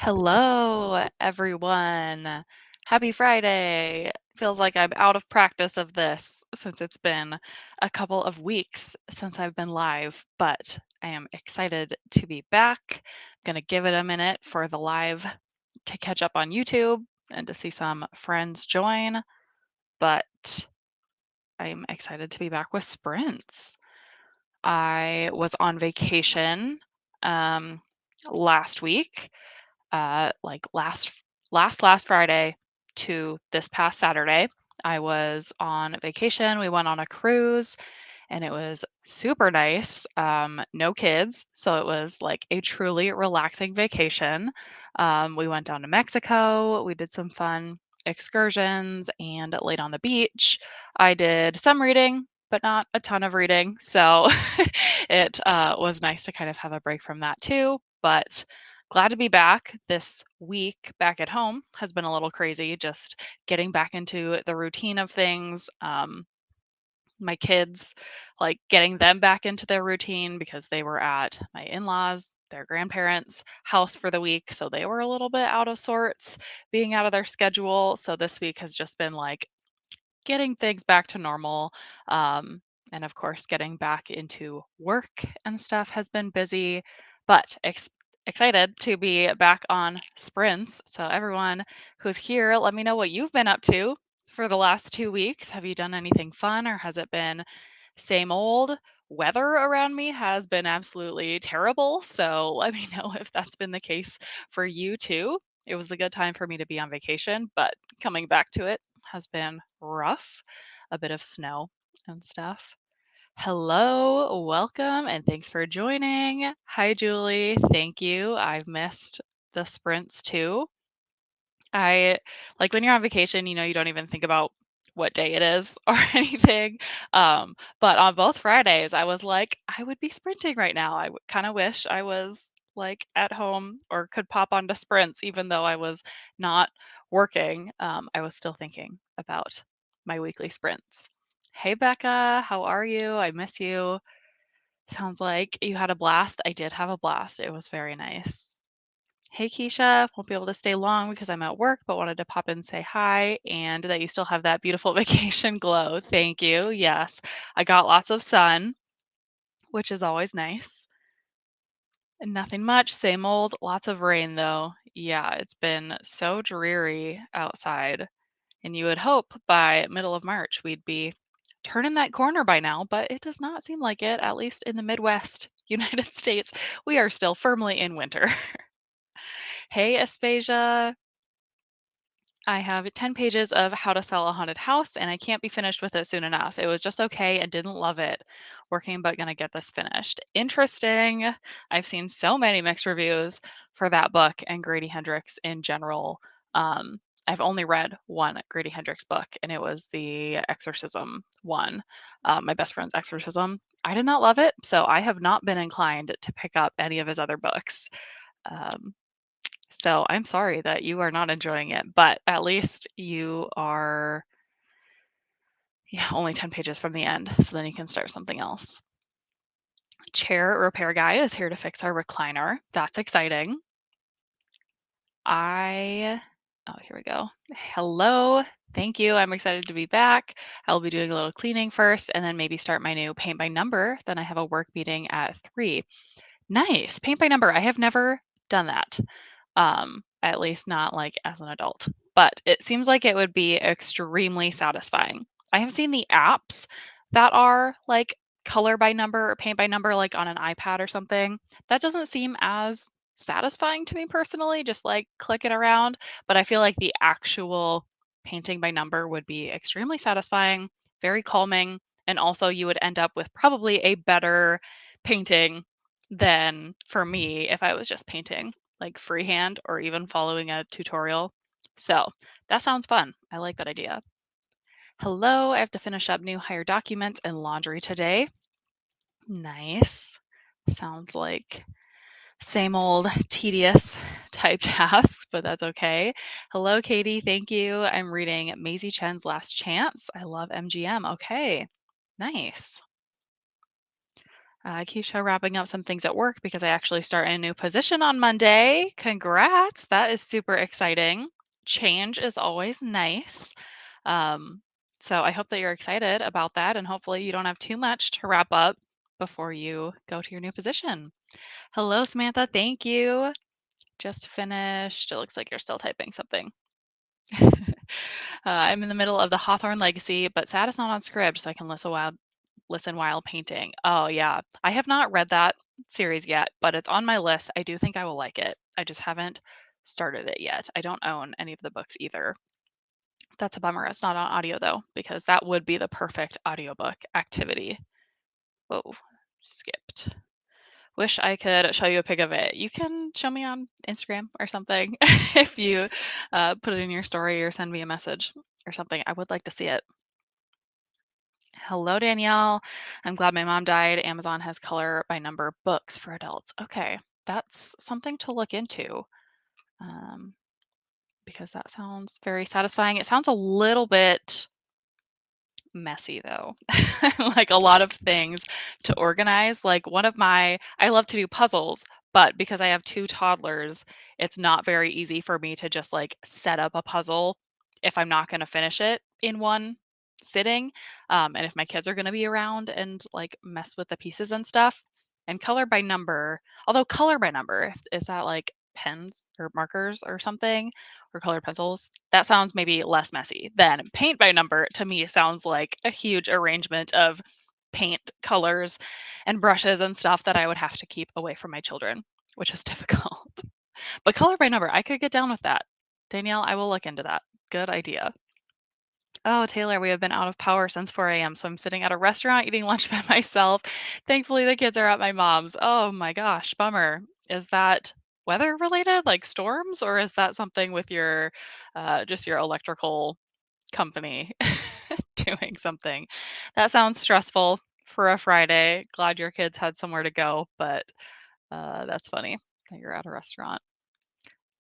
Hello, everyone. Happy Friday. Feels like I'm out of practice of this since it's been a couple of weeks since I've been live, but I am excited to be back. I'm going to give it a minute for the live to catch up on YouTube and to see some friends join, but I'm excited to be back with sprints. I was on vacation um, last week, like last Friday to this past Saturday. I was on vacation. We went on a cruise and it was super nice. No kids, so it was like a truly relaxing vacation. We went down to Mexico. We did some fun excursions and laid on the beach. I did some reading, but not a ton of reading. So it was nice to kind of have a break from that too. But glad to be back. This week back at home has been a little crazy, just getting back into the routine of things. My kids, like getting them back into their routine because they were at my in-laws, their grandparents' house for the week. So they were a little bit out of sorts, being out of their schedule. So this week has just been like getting things back to normal. Um, and of course, getting back into work and stuff has been busy, but excited to be back on sprints. So, everyone who's here, let me know what you've been up to for the last 2 weeks. Have you done anything fun or has it been same old? Weather around me has been absolutely terrible. So, let me know if that's been the case for you too. It was a good time for me to be on vacation, but coming back to it has been rough. A bit of snow and stuff. Hello, welcome, and thanks for joining. Hi, Julie. Thank you. I've missed the sprints too. I like when you're on vacation, you don't even think about what day it is or anything. But on both Fridays, I was like, I would be sprinting right now. I kind of wish I was like at home or could pop onto sprints, even though I was not working. I was still thinking about my weekly sprints. Hey, Becca, how are you? I miss you. Sounds like you had a blast. I did have a blast. It was very nice. Hey, Keisha, won't be able to stay long because I'm at work, but wanted to pop in and say hi and that you still have that beautiful vacation glow. Thank you. Yes, I got lots of sun, which is always nice. Nothing much, same old, lots of rain though. Yeah, it's been so dreary outside, and you would hope by middle of March we'd be turning that corner by now, but it does not seem like it, at least in the Midwest United States. We are still firmly in winter. Hey, Aspasia. I have 10 pages of How to Sell a Haunted House, and I can't be finished with it soon enough. It was just okay and didn't love it. Working, but gonna get this finished. Interesting. I've seen so many mixed reviews for that book and Grady Hendrix in general. I've only read one Grady Hendrix book, and it was the Exorcism one, my best friend's Exorcism. I did not love it, so I have not been inclined to pick up any of his other books. Um, so I'm sorry that you are not enjoying it, but at least you are, yeah, only 10 pages from the end, so then you can start something else. Chair repair guy is here to fix our recliner. That's exciting. Oh, here we go. Hello. Thank you. I'm excited to be back. I'll be doing a little cleaning first and then maybe start my new paint by number. Then I have a work meeting at 3. Nice. Paint by number. I have never done that. At least not like as an adult. But it seems like it would be extremely satisfying. I have seen the apps that are like color by number or paint by number, like on an iPad or something. That doesn't seem as satisfying to me personally, just like clicking around. But I feel like the actual painting by number would be extremely satisfying, very calming. And also, you would end up with probably a better painting than for me if I was just painting like freehand or even following a tutorial. So that sounds fun. I like that idea. Hello, I have to finish up new hire documents and laundry today. Nice. Sounds like same old tedious type tasks, but that's okay. Hello, Katie. Thank you. I'm reading Maisie Chen's Last Chance. I love MGM. Okay. Nice. Keisha wrapping up some things at work because I actually start in a new position on Monday. Congrats. That is super exciting. Change is always nice. Um, so I hope that you're excited about that and hopefully you don't have too much to wrap up before you go to your new position. Hello, Samantha. Thank you. Just finished. It looks like you're still typing something. I'm in the middle of the Hawthorne Legacy, but sad it's not on script, so I can listen while painting. Oh yeah, I have not read that series yet, but it's on my list. I do think I will like it. I just haven't started it yet. I don't own any of the books either. That's a bummer. It's not on audio though, because that would be the perfect audiobook activity. Whoa, skipped. Wish I could show you a pic of it. You can show me on Instagram or something if you put it in your story or send me a message or something. I would like to see it. Hello, Danielle. I'm glad my mom died. Amazon has color by number books for adults. Okay, that's something to look into um, because that sounds very satisfying. It sounds a little bit messy though. Like a lot of things to organize. Like I love to do puzzles, but because I have two toddlers, it's not very easy for me to just like set up a puzzle if I'm not going to finish it in one sitting. And if my kids are going to be around and like mess with the pieces and stuff. And color by number, although color by number, is that like pens or markers or something? Or colored pencils. That sounds maybe less messy than paint by number. To me, sounds like a huge arrangement of paint colors and brushes and stuff that I would have to keep away from my children, which is difficult. But color by number, I could get down with that. Danielle, I will look into that. Good idea. Oh, Taylor, we have been out of power since 4 a.m. So I'm sitting at a restaurant eating lunch by myself. Thankfully, the kids are at my mom's. Oh my gosh, bummer. Is that weather related, like storms, or is that something with your just your electrical company doing something? That sounds stressful for a Friday. Glad your kids had somewhere to go, but that's funny that you're at a restaurant.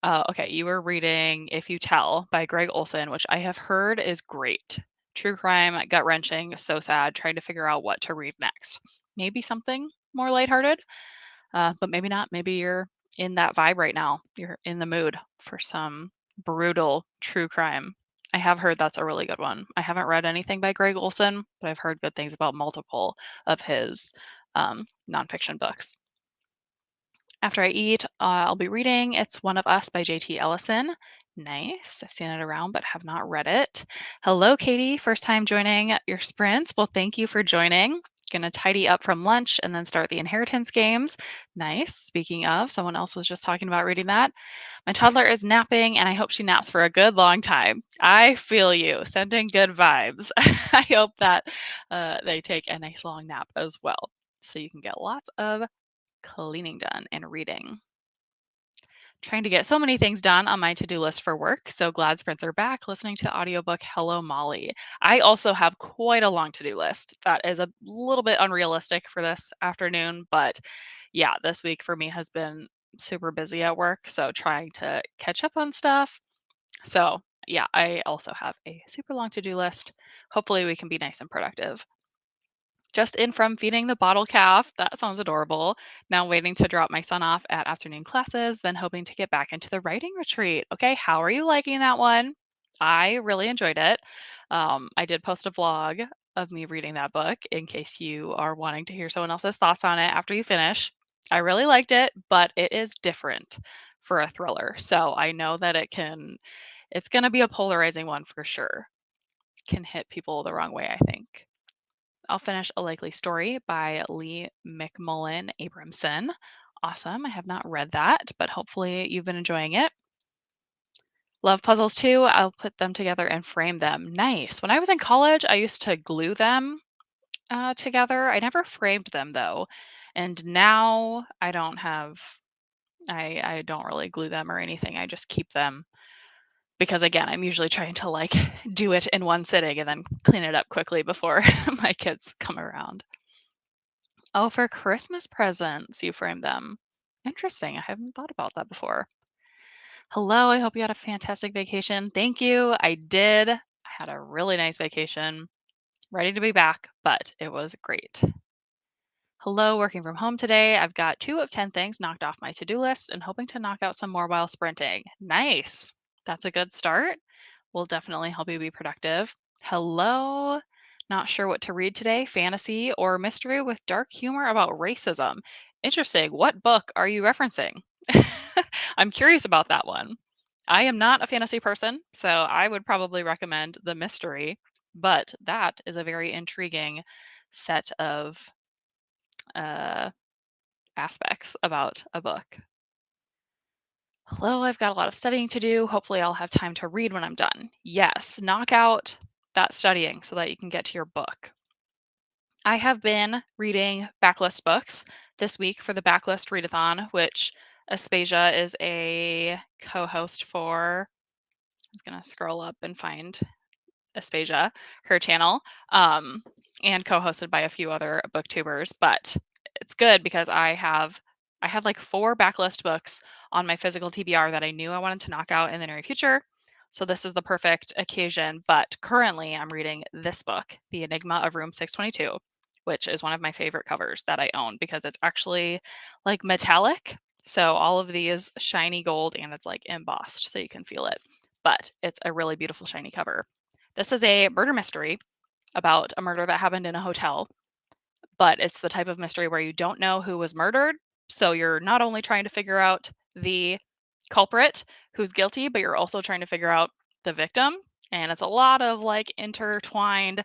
Okay, you were reading If You Tell by Greg Olson, which I have heard is great. True crime, gut wrenching, so sad, trying to figure out what to read next. Maybe something more lighthearted, but maybe not. Maybe you're in that vibe right now. You're in the mood for some brutal true crime. I have heard that's a really good one. I haven't read anything by Greg Olson, but I've heard good things about multiple of his nonfiction books. After I eat, I'll be reading It's One of Us by J.T. Ellison. Nice. I've seen it around but have not read it. Hello, Katie. First time joining your sprints. Well, thank you for joining. Gonna tidy up from lunch and then start the inheritance games. Nice. Speaking of, someone else was just talking about reading that. My toddler is napping and I hope she naps for a good long time. I feel you. Sending good vibes. I hope that they take a nice long nap as well. So you can get lots of cleaning done and reading. Trying to get so many things done on my to-do list for work. So glad sprints are back. Listening to audiobook Hello Molly. I also have quite a long to-do list that is a little bit unrealistic for this afternoon, but yeah, this week for me has been super busy at work, so trying to catch up on stuff. So, yeah, I also have a super long to-do list. Hopefully we can be nice and productive. Just in from feeding the bottle calf. That sounds adorable. Now waiting to drop my son off at afternoon classes, then hoping to get back into the writing retreat. Okay, how are you liking that one? I really enjoyed it. I did post a vlog of me reading that book in case you are wanting to hear someone else's thoughts on it after you finish. I really liked it, but it is different for a thriller. So I know that it's going to be a polarizing one for sure. Can hit people the wrong way, I think. I'll finish A Likely Story by Lee McMullen Abramson. Awesome. I have not read that, but hopefully you've been enjoying it. Love puzzles too. I'll put them together and frame them. Nice. When I was in college, I used to glue them together. I never framed them though. And now I don't really glue them or anything. I just keep them because again, I'm usually trying to like do it in one sitting and then clean it up quickly before my kids come around. Oh, for Christmas presents, you frame them. Interesting. I haven't thought about that before. Hello, I hope you had a fantastic vacation. Thank you. I did. I had a really nice vacation. Ready to be back, but it was great. Hello, working from home today. I've got 2 of 10 things knocked off my to do list and hoping to knock out some more while sprinting. Nice. That's a good start. Will definitely help you be productive. Hello. Not sure what to read today, fantasy or mystery with dark humor about racism. Interesting. What book are you referencing? I'm curious about that one. I am not a fantasy person, so I would probably recommend the mystery, but that is a very intriguing set of uh, aspects about a book. Hello, I've got a lot of studying to do. Hopefully, I'll have time to read when I'm done. Yes, knock out that studying so that you can get to your book. I have been reading backlist books this week for the Backlist Readathon, which Aspasia is a co host for. I was going to scroll up and find Aspasia, her channel, and co-hosted by a few other booktubers. But it's good because I had like 4 backlist books on my physical TBR that I knew I wanted to knock out in the near future. So this is the perfect occasion. But currently, I'm reading this book, The Enigma of Room 622, which is one of my favorite covers that I own because it's actually like metallic. So all of these shiny gold and it's like embossed so you can feel it. But it's a really beautiful shiny cover. This is a murder mystery about a murder that happened in a hotel, but it's the type of mystery where you don't know who was murdered. So you're not only trying to figure out the culprit who's guilty, but you're also trying to figure out the victim. And it's a lot of like intertwined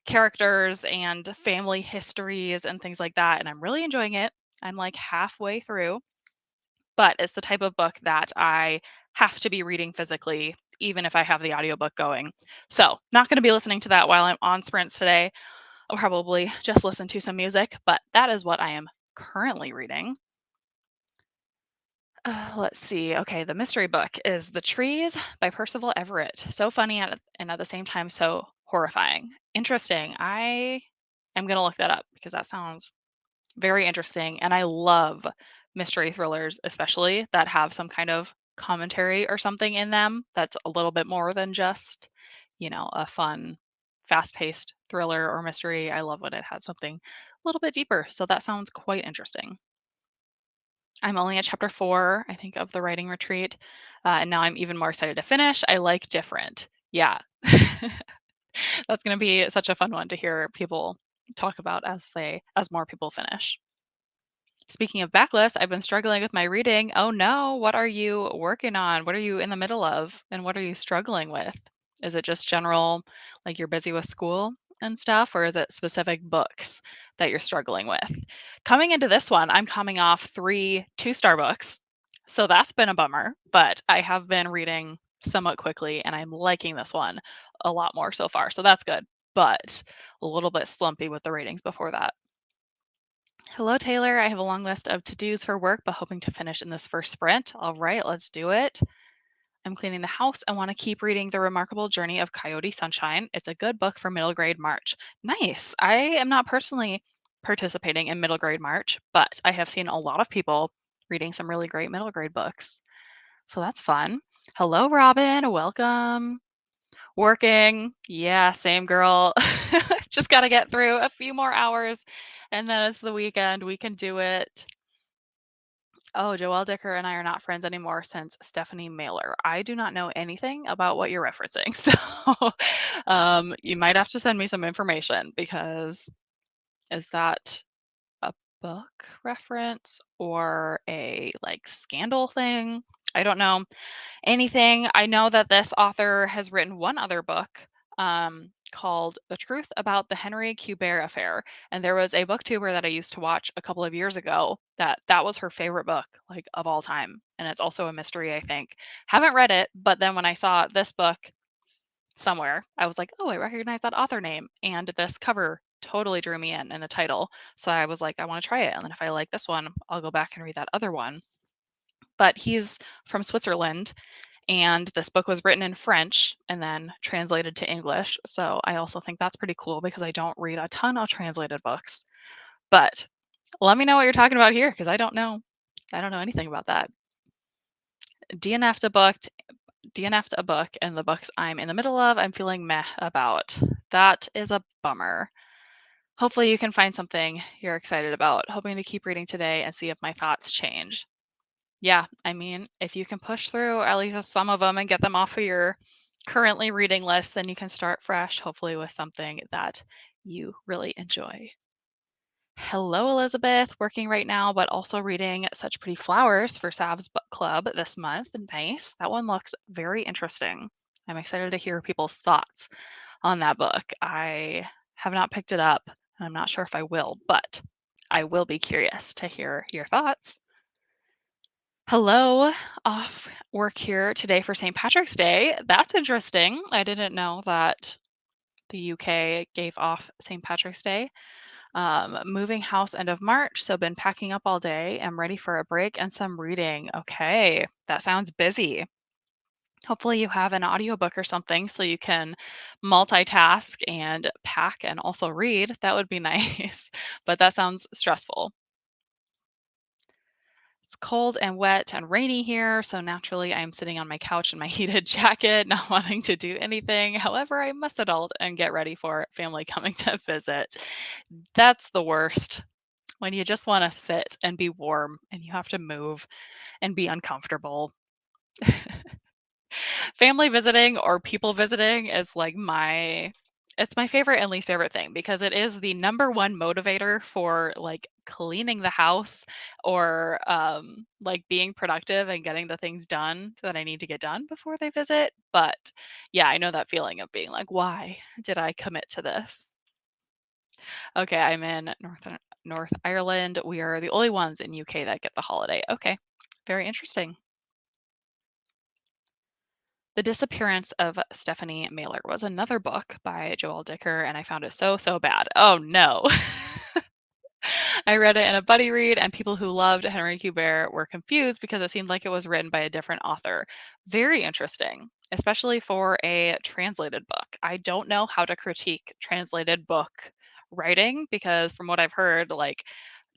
characters and family histories and things like that. And I'm really enjoying it. I'm like halfway through, but it's the type of book that I have to be reading physically, even if I have the audiobook going. So, not going to be listening to that while I'm on sprints today. I'll probably just listen to some music, but that is what I am currently reading. Let's see. Okay, the mystery book is The Trees by Percival Everett. So funny and at the same time so horrifying. Interesting. I am going to look that up because that sounds very interesting, and I love mystery thrillers, especially that have some kind of commentary or something in them that's a little bit more than just, a fun, fast-paced thriller or mystery. I love when it has something a little bit deeper, so that sounds quite interesting. I'm only at chapter 4, I think, of the writing retreat, and now I'm even more excited to finish. I like different. Yeah. That's gonna be such a fun one to hear people talk about as more people finish. Speaking of backlist, I've been struggling with my reading. Oh no, what are you working on? What are you in the middle of? And what are you struggling with? Is it just general, like you're busy with school and stuff, or is it specific books that you're struggling with? Coming into this one, I'm coming off 3 2-star books. So that's been a bummer, but I have been reading somewhat quickly and I'm liking this one a lot more so far. So that's good, but a little bit slumpy with the ratings before that. Hello, Taylor. I have a long list of to dos for work, but hoping to finish in this first sprint. All right, let's do it. I'm cleaning the house and want to keep reading The Remarkable Journey of Coyote Sunshine. It's a good book for middle grade March. Nice. I am not personally participating in middle grade March, but I have seen a lot of people reading some really great middle grade books. So that's fun. Hello, Robin. Welcome. Working. Yeah, same girl. Just got to get through a few more hours and then it's the weekend. We can do it. Oh, Joelle Dicker and I are not friends anymore since Stephanie Mailer. I do not know anything about what you're referencing. So you might have to send me some information because is that a book reference or a like scandal thing? I don't know anything. I know that this author has written one other book called The Truth About the Henry Cuber Affair. And there was a booktuber that I used to watch a couple of years ago that was her favorite book, like of all time. And it's also a mystery, I think. Haven't read it, but then when I saw this book somewhere, I was like, oh, I recognize that author name. And this cover totally drew me in and the title. So I was like, I want to try it. And then if I like this one, I'll go back and read that other one. But he's from Switzerland and this book was written in French and then translated to English. So I also think that's pretty cool because I don't read a ton of translated books. But let me know what you're talking about here because I don't know. I don't know anything about that. DNF'd a book, DNF'd a book, and the books I'm in the middle of, I'm feeling meh about. That is a bummer. Hopefully, you can find something you're excited about. Hoping to keep reading today and see if my thoughts change. Yeah, I mean, if you can push through at least some of them and get them off of your currently reading list, then you can start fresh, hopefully, with something that you really enjoy. Hello, Elizabeth. Working right now, but also reading Such Pretty Flowers for Sav's Book Club this month. Nice. That one looks very interesting. I'm excited to hear people's thoughts on that book. I have not picked it up, and I'm not sure if I will, but I will be curious to hear your thoughts. Hello, off work here today for St. Patrick's Day. That's interesting. I didn't know that the UK gave off St. Patrick's Day. Moving house end of March, so been packing up all day. Am ready for a break and some reading. Okay, that sounds busy. Hopefully, you have an audiobook or something so you can multitask and pack and also read. That would be nice, but that sounds stressful. It's cold and wet and rainy here, so naturally I'm sitting on my couch in my heated jacket, not wanting to do anything. However, I must adult and get ready for family coming to visit. That's the worst when you just want to sit and be warm and you have to move and be uncomfortable. Family visiting or people visiting is like it's my favorite and least favorite thing because it is the number one motivator for like cleaning the house or like being productive and getting the things done that I need to get done before they visit. But yeah, I know that feeling of being like, why did I commit to this? Okay, I'm in North Ireland. We are the only ones in UK that get the holiday. Okay, very interesting. The Disappearance of Stephanie Mailer was another book by Joel Dicker, and I found it so, so bad. Oh no. I read it in a buddy read, and people who loved Henry Cuber were confused because it seemed like it was written by a different author. Very interesting, especially for a translated book. I don't know how to critique translated book writing because, from what I've heard, like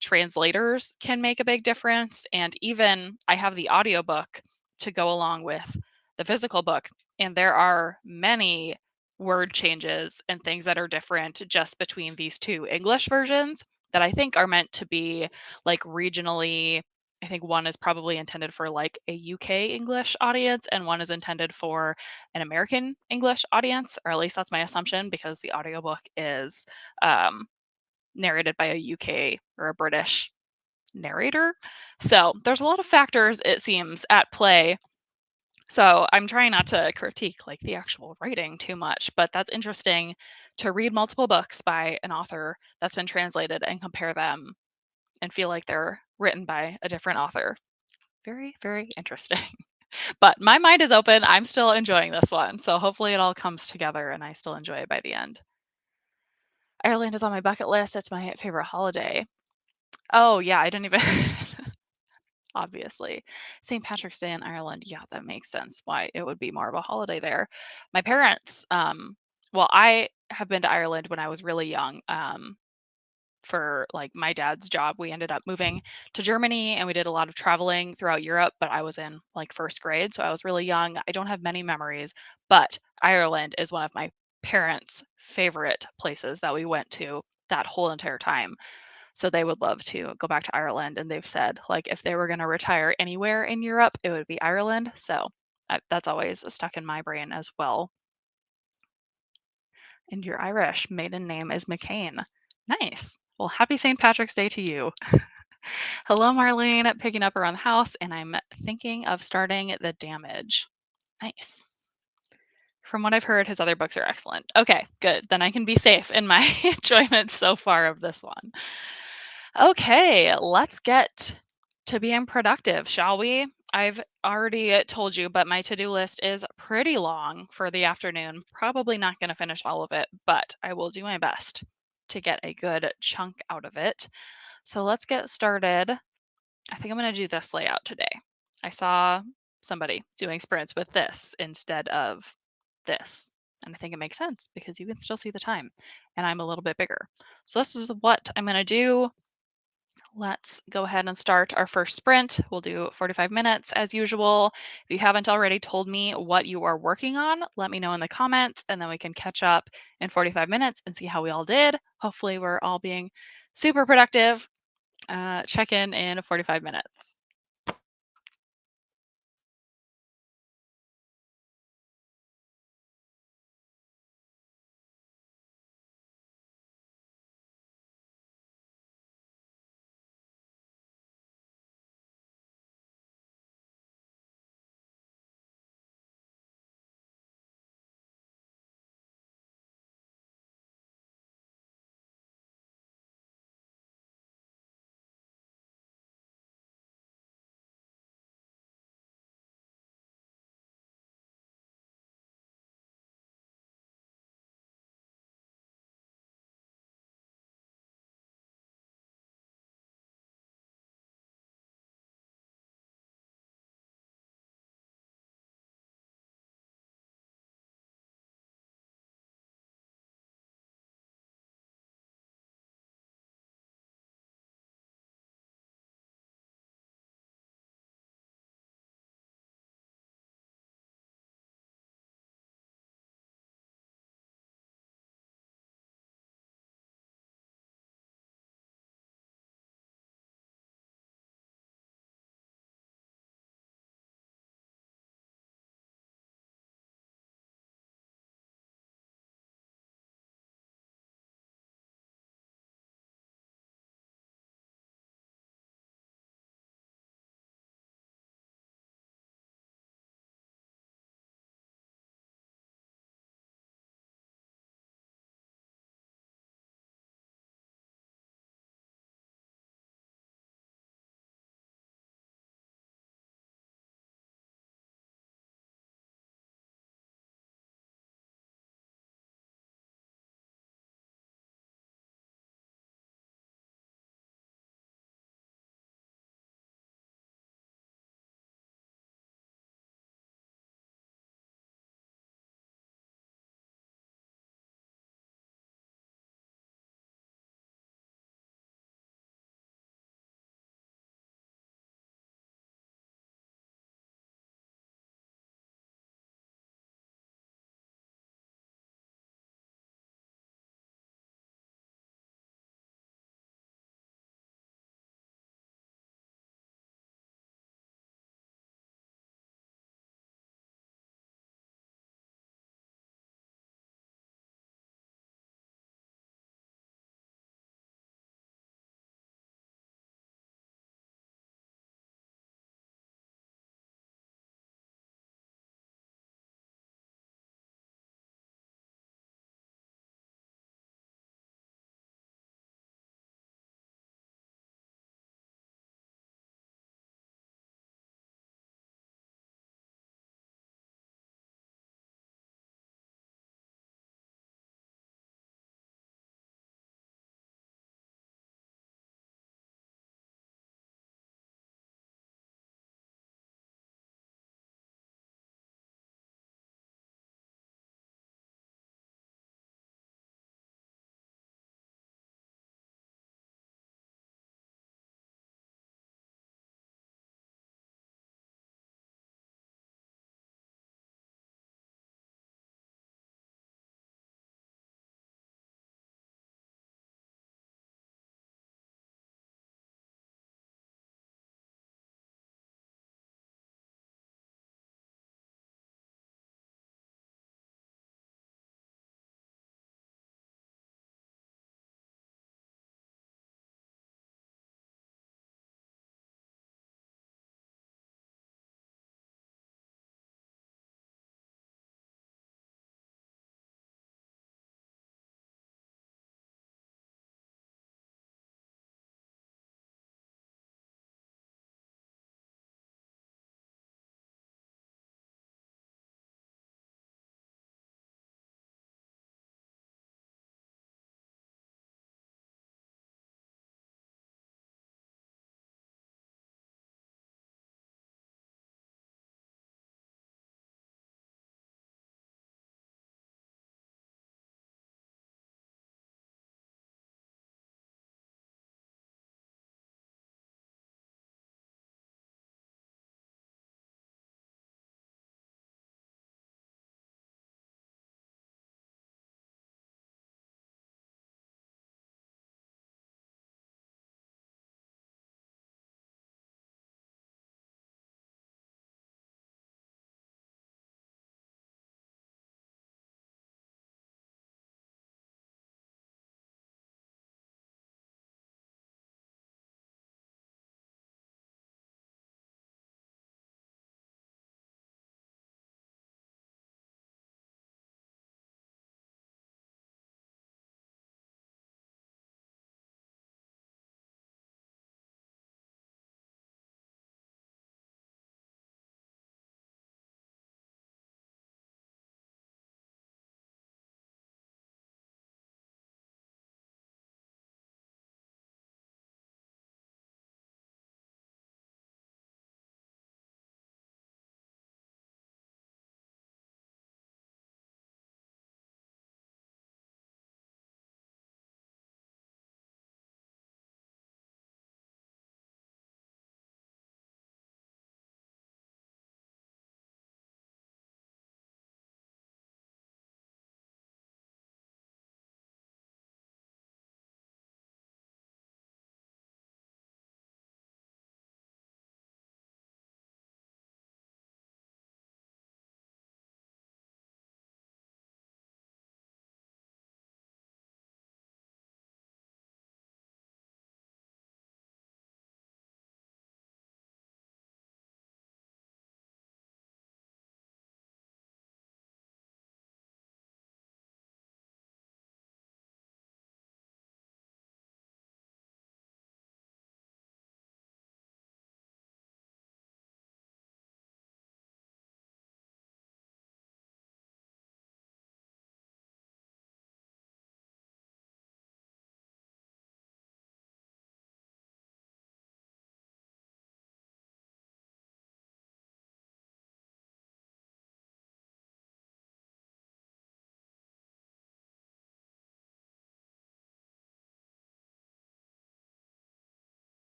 translators can make a big difference. And even I have the audiobook to go along with the physical book, and there are many word changes and things that are different just between these two English versions that I think are meant to be like regionally. I think one is probably intended for like a UK English audience and one is intended for an American English audience, or at least that's my assumption because the audiobook is um, narrated by a UK or a British narrator. So there's a lot of factors, it seems, at play. So I'm trying not to critique like the actual writing too much, but that's interesting to read multiple books by an author that's been translated and compare them and feel like they're written by a different author. Very, very interesting. But my mind is open. I'm still enjoying this one. So hopefully it all comes together and I still enjoy it by the end. Ireland is on my bucket list. It's my favorite holiday. Oh, yeah, I didn't even obviously. St. Patrick's Day in Ireland. Yeah, that makes sense why it would be more of a holiday there. My parents, well, I have been to Ireland when I was really young. For like my dad's job, we ended up moving to Germany and we did a lot of traveling throughout Europe, but I was in like first grade, so I was really young. I don't have many memories, but Ireland is one of my parents' favorite places that we went to that whole entire time. So they would love to go back to Ireland, and they've said, like, if they were gonna retire anywhere in Europe, it would be Ireland, so, that's always stuck in my brain as well. And your Irish maiden name is McCain. Nice. Well, happy St. Patrick's Day to you. Hello, Marlene, picking up around the house, and I'm thinking of starting The Damage. Nice. From what I've heard, his other books are excellent. Okay, good. Then I can be safe in my enjoyment so far of this one. Okay, let's get to being productive, shall we? I've already told you, but my to do list is pretty long for the afternoon. Probably not going to finish all of it, but I will do my best to get a good chunk out of it. So let's get started. I think I'm going to do this layout today. I saw somebody doing sprints with this instead of this. And I think it makes sense because you can still see the time and I'm a little bit bigger. So this is what I'm going to do. Let's go ahead and start our first sprint. We'll do 45 minutes as usual. If you haven't already told me what you are working on, let me know in the comments and then we can catch up in 45 minutes and see how we all did. Hopefully, we're all being super productive. Check in 45 minutes.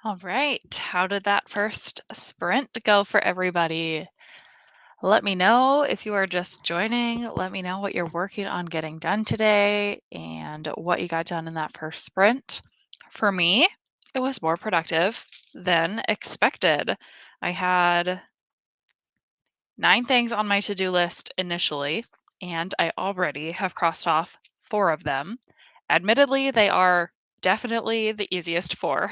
All right. How did that first sprint go for everybody? Let me know if you are just joining. Let me know what you're working on getting done today and what you got done in that first sprint. For me, it was more productive than expected. I had 9 things on my to do list initially, and I already have crossed off 4 of them. Admittedly, they are definitely the easiest four,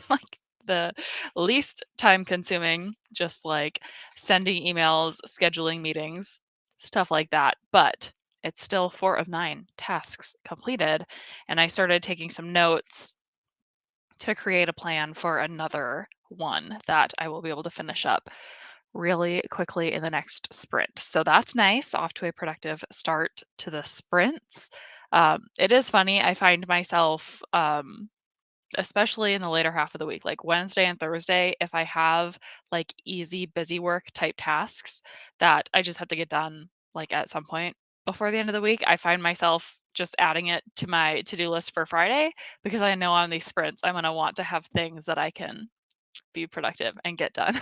like the least time consuming, just like sending emails, scheduling meetings, stuff like that. But it's still 4 of 9 tasks completed. And I started taking some notes to create a plan for another one that I will be able to finish up really quickly in the next sprint. So that's nice. Off to a productive start to the sprints. It is funny. I find myself, especially in the later half of the week, like Wednesday and Thursday, if I have like easy, busy work type tasks that I just have to get done like at some point before the end of the week, I find myself just adding it to my to do list for Friday because I know on these sprints I'm going to want to have things that I can be productive and get done.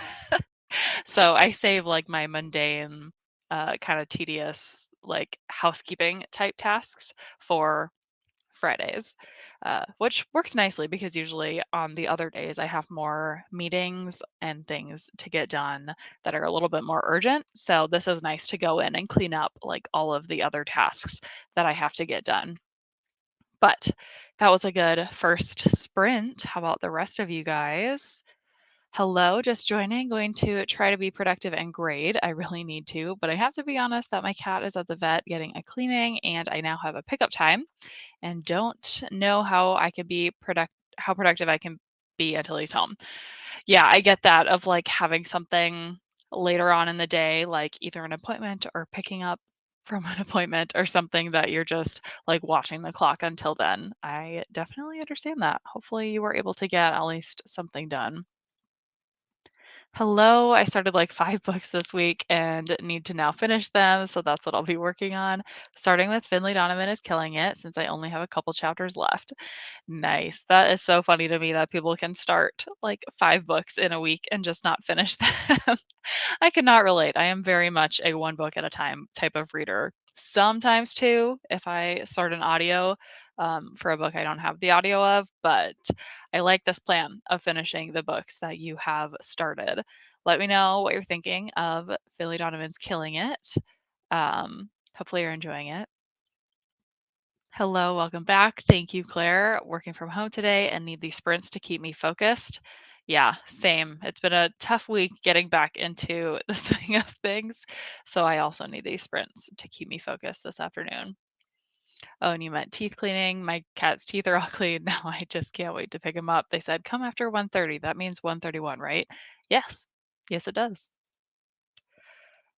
So I save like my mundane, kind of tedious, like housekeeping type tasks for Fridays, which works nicely because usually on the other days I have more meetings and things to get done that are a little bit more urgent. So this is nice to go in and clean up like all of the other tasks that I have to get done. But that was a good first sprint. How about the rest of you guys? Hello, just joining. Going to try to be productive and grade. I really need to, but I have to be honest that my cat is at the vet getting a cleaning and I now have a pickup time and don't know how productive I can be until he's home. Yeah, I get that of like having something later on in the day, like either an appointment or picking up from an appointment or something that you're just like watching the clock until then. I definitely understand that. Hopefully you were able to get at least something done. Hello, I started like 5 books this week and need to now finish them, so that's what I'll be working on. Starting with Finley Donovan is killing it since I only have a couple chapters left. Nice. That is so funny to me that people can start like 5 books in a week and just not finish them. I cannot relate. I am very much a one book at a time type of reader. Sometimes two, if I start an audio for a book I don't have the audio of, but I like this plan of finishing the books that you have started. Let me know what you're thinking of Philly Donovan's Killing It. Hopefully, you're enjoying it. Hello, welcome back. Thank you, Claire. Working from home today and need these sprints to keep me focused. Yeah, same. It's been a tough week getting back into the swing of things. So I also need these sprints to keep me focused this afternoon. Oh, and you meant teeth cleaning. My cat's teeth are all clean. Now I just can't wait to pick him up. They said come after 1:30. That means 1:31, right? Yes. Yes, it does.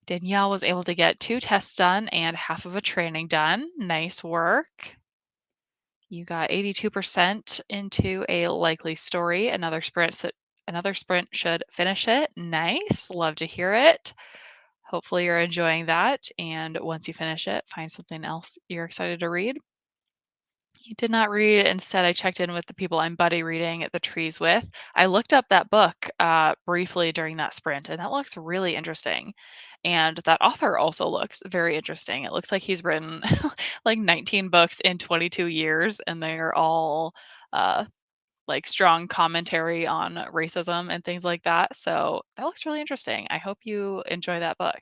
Danielle was able to get 2 tests done and half of a training done. Nice work. You got 82% into a likely story. Another sprint should finish it. Nice. Love to hear it. Hopefully you're enjoying that. And once you finish it, find something else you're excited to read. You did not read. Instead, I checked in with the people I'm buddy reading The Trees with. I looked up that book briefly during that sprint, and that looks really interesting. And that author also looks very interesting. It looks like he's written like 19 books in 22 years, and they're all uh, like strong commentary on racism and things like that. So that looks really interesting. I hope you enjoy that book.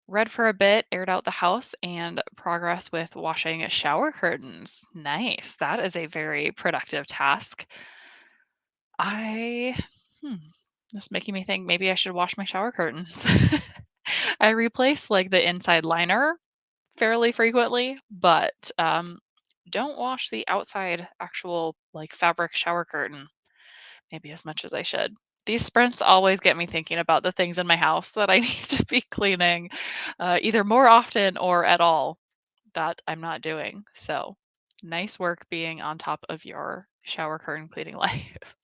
Read for a bit, aired out the house, and progress with washing shower curtains. Nice. That is a very productive task. I, hmm, this is making me think maybe I should wash my shower curtains. I replace like the inside liner fairly frequently, but don't wash the outside actual like fabric shower curtain maybe as much as I should. These sprints always get me thinking about the things in my house that I need to be cleaning, either more often or at all that I'm not doing. So, nice work being on top of your shower curtain cleaning life.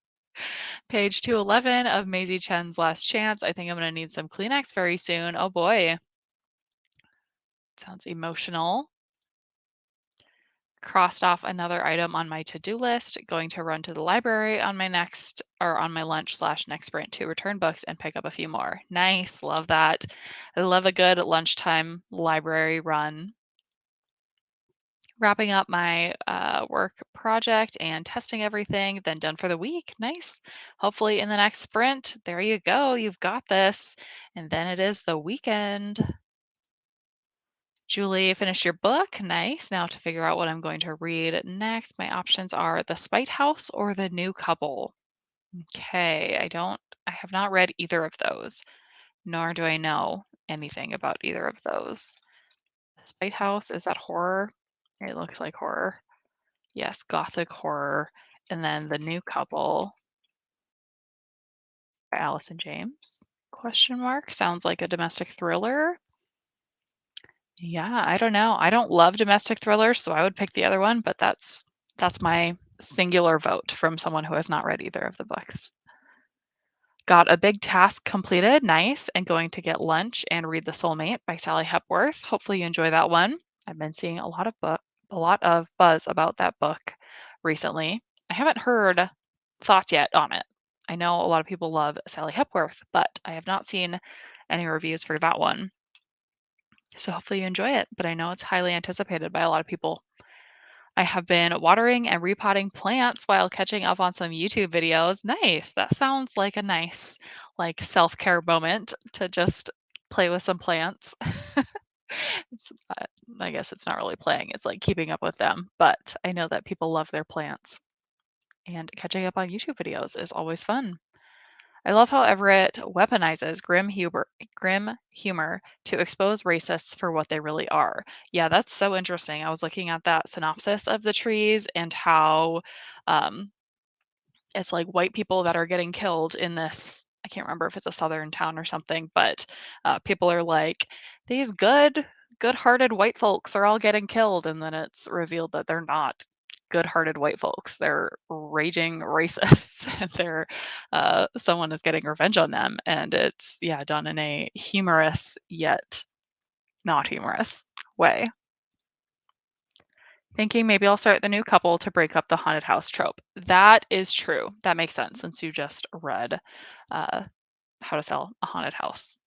Page 211 of Maisie Chen's Last Chance. I think I'm going to need some Kleenex very soon. Oh boy. Sounds emotional. crossed off another item on my to-do list, going to run to the library on my next or on my lunch slash next sprint to return books and pick up a few more. Nice, love that. I love a good lunchtime library run. Wrapping up my work project and testing everything, then done for the week. Nice. Hopefully, in the next sprint, there you go. You've got this. And then it is the weekend. Julie, finished your book. Nice. Now to figure out what I'm going to read next, my options are The Spite House or The New Couple. Okay, I have not read either of those, nor do I know anything about either of those. The Spite House, is that horror? It looks like horror. Yes, gothic horror. And then The New Couple by Allison James? Question mark. Sounds like a domestic thriller. Yeah, I don't know. I don't love domestic thrillers, so I would pick the other one, but that's my singular vote from someone who has not read either of the books. Got a big task completed. Nice. And going to get lunch and read The Soulmate by Sally Hepworth. Hopefully you enjoy that one. I've been seeing a lot of buzz about that book recently. I haven't heard thoughts yet on it. I know a lot of people love Sally Hepworth, but I have not seen any reviews for that one. So hopefully you enjoy it, but I know it's highly anticipated by a lot of people. I have been watering and repotting plants while catching up on some YouTube videos. Nice. That sounds like a nice like self-care moment to just play with some plants. It's, I guess it's not really playing. It's like keeping up with them, but I know that people love their plants and catching up on YouTube videos is always fun. I love how Everett weaponizes grim humor to expose racists for what they really are. Yeah, that's so interesting. I was looking at that synopsis of the trees and how um, it's like white people that are getting killed in this. I can't remember if it's a southern town or something, but people are like, these good-hearted white folks are all getting killed, and then it's revealed that they're not good-hearted white folks. They're raging racists, and they're someone is getting revenge on them, and it's yeah done in a humorous yet not humorous way. Thinking maybe I'll start The New Couple to break up the haunted house trope. That is true. That makes sense since you just read uh, How to Sell a Haunted House.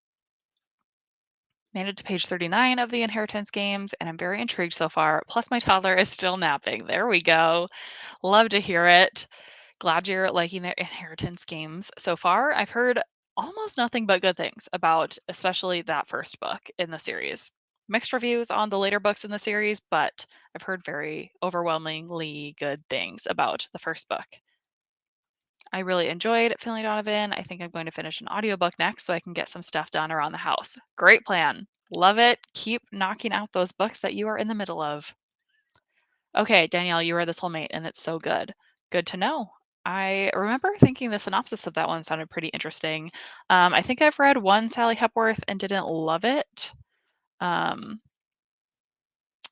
Made it to page 39 of the Inheritance games, and I'm very intrigued so far. Plus, my toddler is still napping. There we go. Love to hear it. Glad you're liking the Inheritance games so far. I've heard almost nothing but good things about, especially that first book in the series. Mixed reviews on the later books in the series, but I've heard very overwhelmingly good things about the first book. I really enjoyed Finley Donovan. I think I'm going to finish an audiobook next so I can get some stuff done around the house. Great plan. Love it. Keep knocking out those books that you are in the middle of. Okay, Danielle, you read The Soulmate and it's so good. Good to know. I remember thinking the synopsis of that one sounded pretty interesting. I think I've read one Sally Hepworth and didn't love it. Um,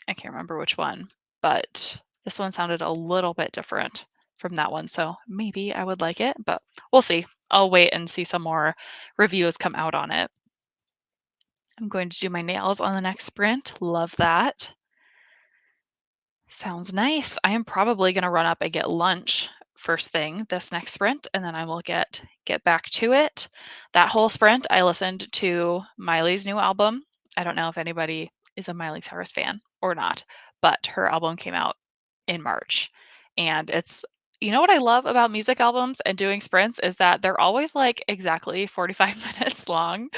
I can't remember which one, but this one sounded a little bit different from that one. So maybe I would like it, but we'll see. I'll wait and see some more reviews come out on it. I'm going to do my nails on the next sprint. Love that. Sounds nice. I am probably going to run up and get lunch first thing this next sprint, and then I will get back to it. That whole sprint, I listened to Miley's new album. I don't know if anybody is a Miley Cyrus fan or not, but her album came out in March, and it's you know what I love about music albums and doing sprints is that they're always like exactly 45 minutes long,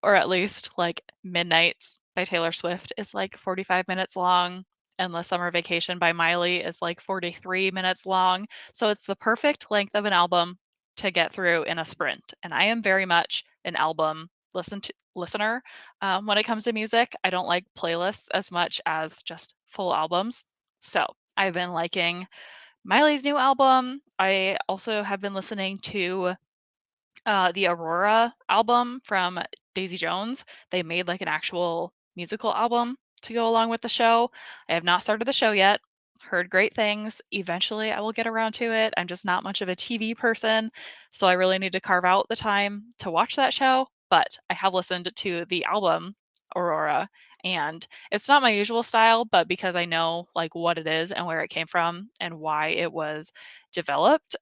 or at least like Midnights by Taylor Swift is like 45 minutes long. Endless Summer Vacation by Miley is like 43 minutes long. So it's the perfect length of an album to get through in a sprint. And I am very much an album listener when it comes to music. I don't like playlists as much as just full albums. So I've been liking Miley's new album. I also have been listening to the Aurora album from Daisy Jones. They made like an actual musical album to go along with the show. I have not started the show yet. Heard great things. Eventually, I will get around to it. I'm just not much of a TV person, so I really need to carve out the time to watch that show. But I have listened to the album Aurora, And it's not my usual style, but because I know like what it is and where it came from and why it was developed,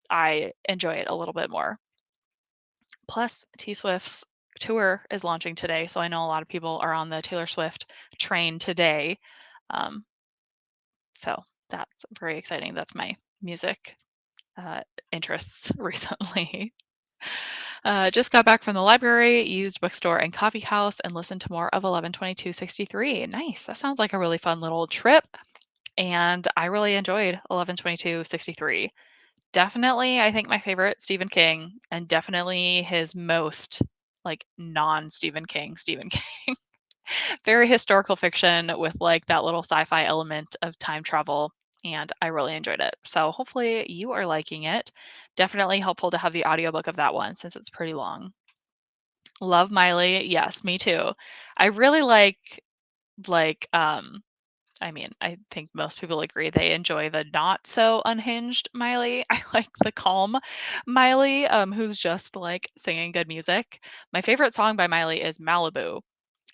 I enjoy it a little bit more. Plus, T Swift's tour is launching today, so I know a lot of people are on the Taylor Swift train today. Um, so that's very exciting. That's my music uh, interests recently. Just got back from the library, used bookstore and coffee house, and listened to more of 11/22/63. Nice. That sounds like a really fun little trip. And I really enjoyed 11/22/63. Definitely, I think my favorite Stephen King, and definitely his most like non Stephen King, Stephen King. Very historical fiction with like that little sci-fi element of time travel. And I really enjoyed it. So hopefully you are liking it. Definitely helpful to have the audiobook of that one since it's pretty long. Love Miley. Yes, me too. I really like I mean, I think most people agree they enjoy the not so unhinged Miley. I like the calm Miley, who's just like singing good music. My favorite song by Miley is Malibu,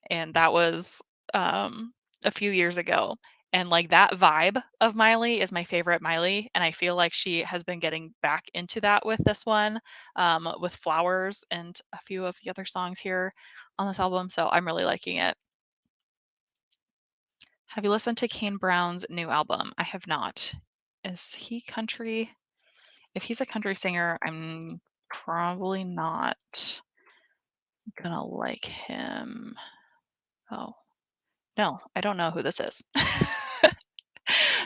and that was a few years ago. And like that vibe of Miley is my favorite Miley, and I feel like she has been getting back into that with this one, with Flowers and a few of the other songs here on this album. So I'm really liking it. Have you listened to Kane Brown's new album? I have not. Is he country? If he's a country singer, I'm probably not gonna like him. Oh, no, I don't know who this is.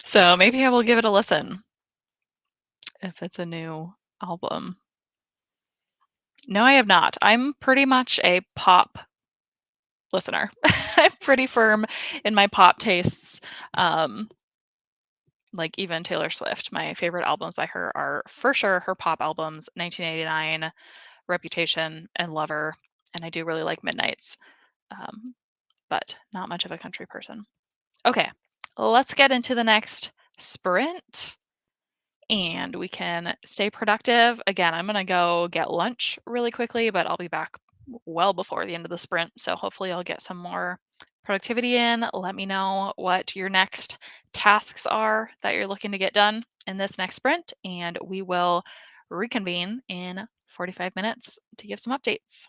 So maybe I will give it a listen if it's a new album. No, I have not. I'm pretty much a pop listener. I'm pretty firm in my pop tastes. Um, like even Taylor Swift, my favorite albums by her are for sure her pop albums, 1989, Reputation, and Lover. And I do really like Midnights, um, but not much of a country person. Okay, let's get into the next sprint and we can stay productive. Again, I'm going to go get lunch really quickly, but I'll be back well before the end of the sprint. So hopefully I'll get some more productivity in. Let me know what your next tasks are that you're looking to get done in this next sprint, and we will reconvene in 45 minutes to give some updates.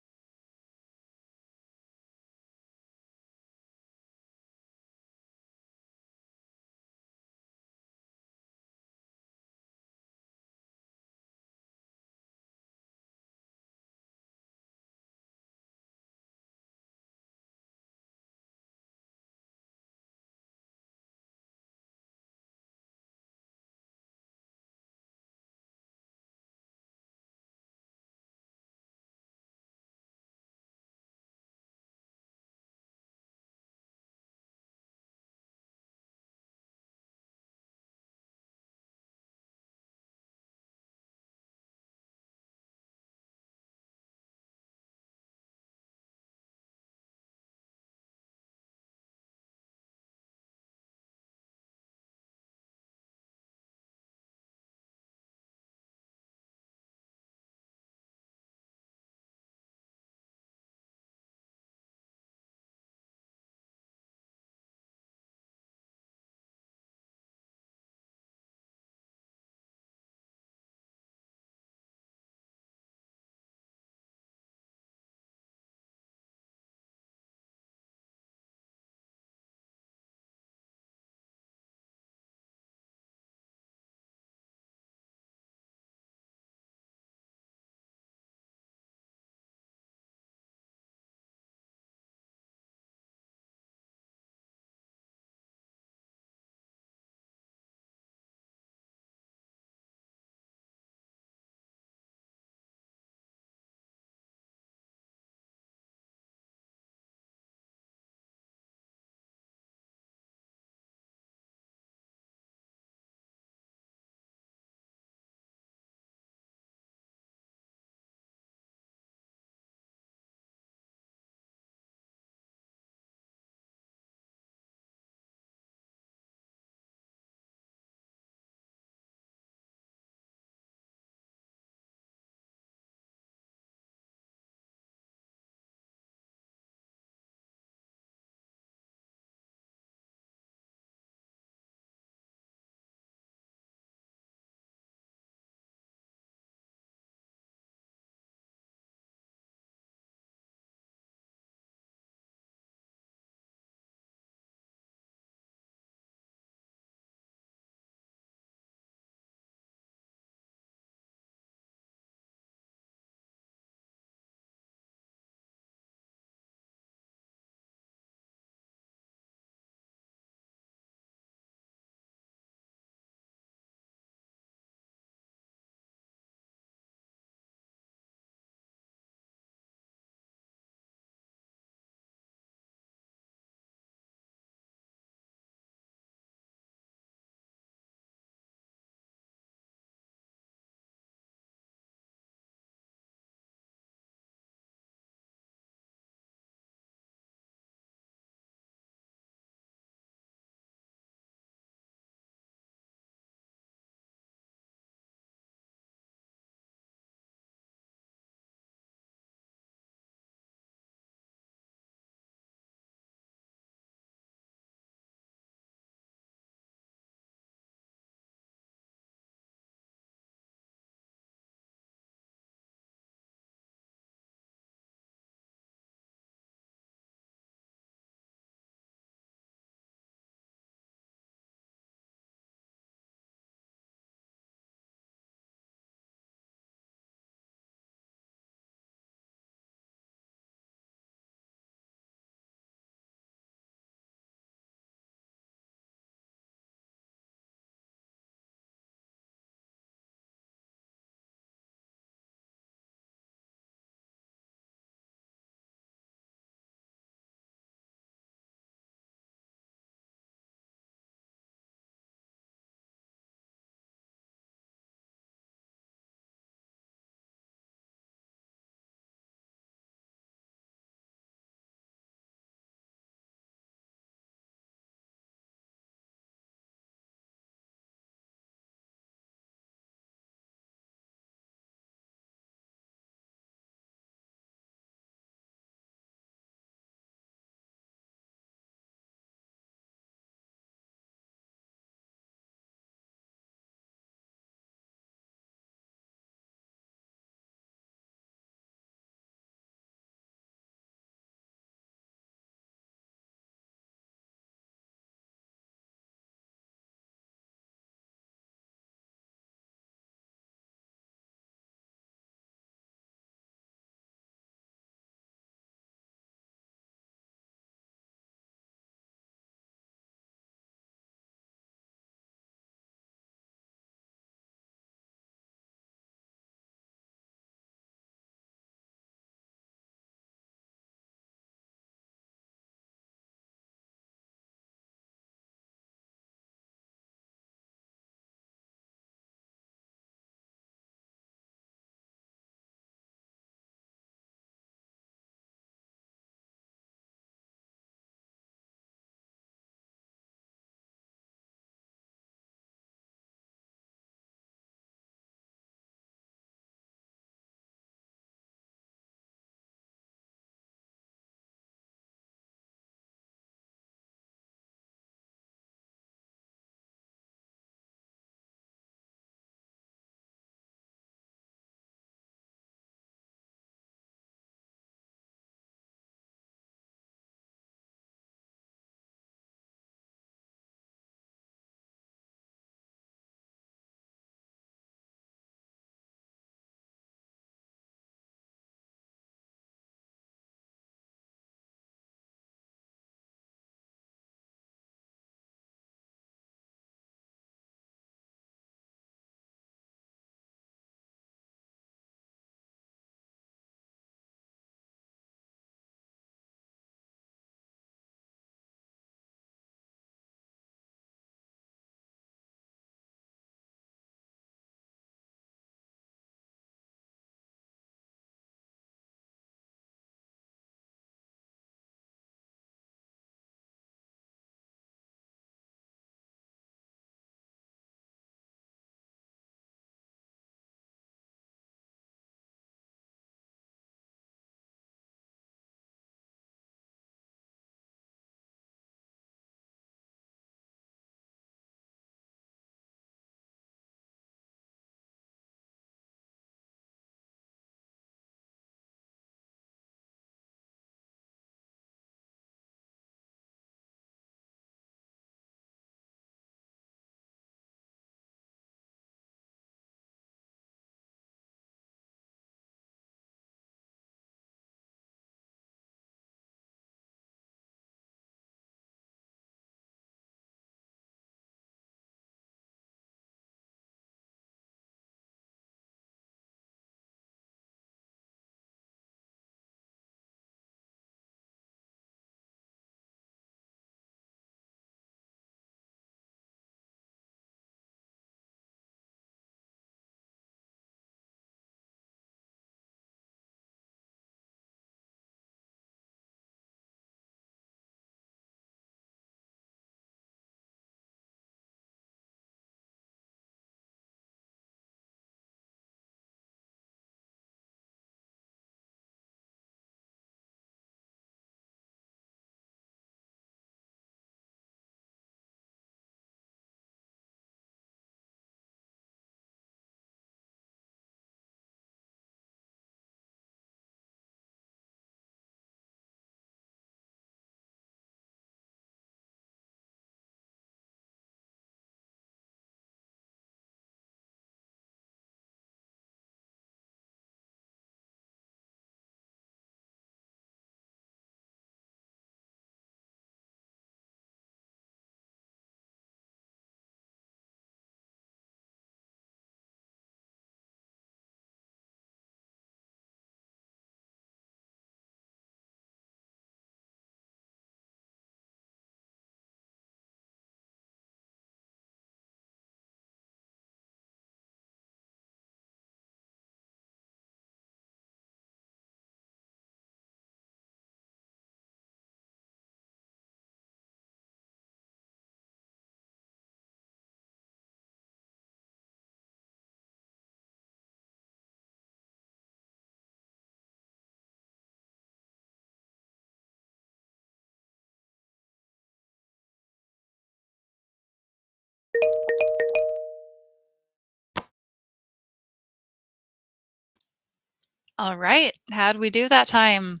All right. How'd we do that time?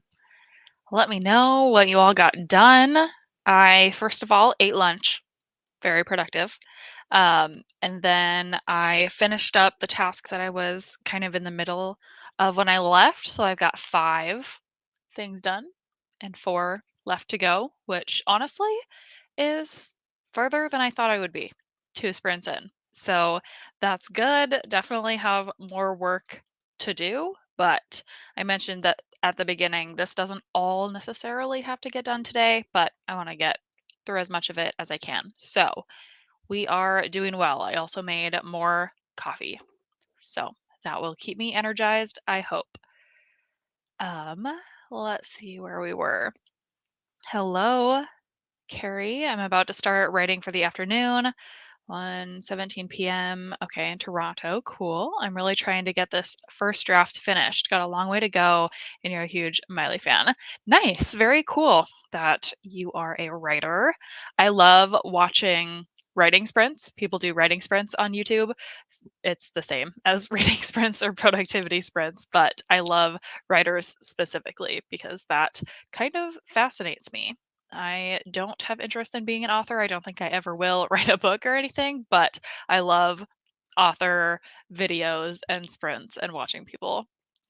Let me know what you all got done. I, first of all, ate lunch. Very productive. And then I finished up the task that I was kind of in the middle of when I left. So I've got 5 things done and 4 left to go, which honestly is further than I thought I would be 2 sprints in. So that's good. Definitely have more work to do. But I mentioned that at the beginning, this doesn't all necessarily have to get done today, but I want to get through as much of it as I can. So we are doing well. I also made more coffee. So that will keep me energized, I hope. Um, let's see where we were. Hello, Carrie. I'm about to start writing for the afternoon. 1:17 p.m. Okay, in Toronto. Cool. I'm really trying to get this first draft finished. Got a long way to go, and you're a huge Miley fan. Nice. Very cool that you are a writer. I love watching writing sprints. People do writing sprints on YouTube. It's the same as reading sprints or productivity sprints, but I love writers specifically because that kind of fascinates me. I don't have interest in being an author. I don't think I ever will write a book or anything, but I love author videos and sprints and watching people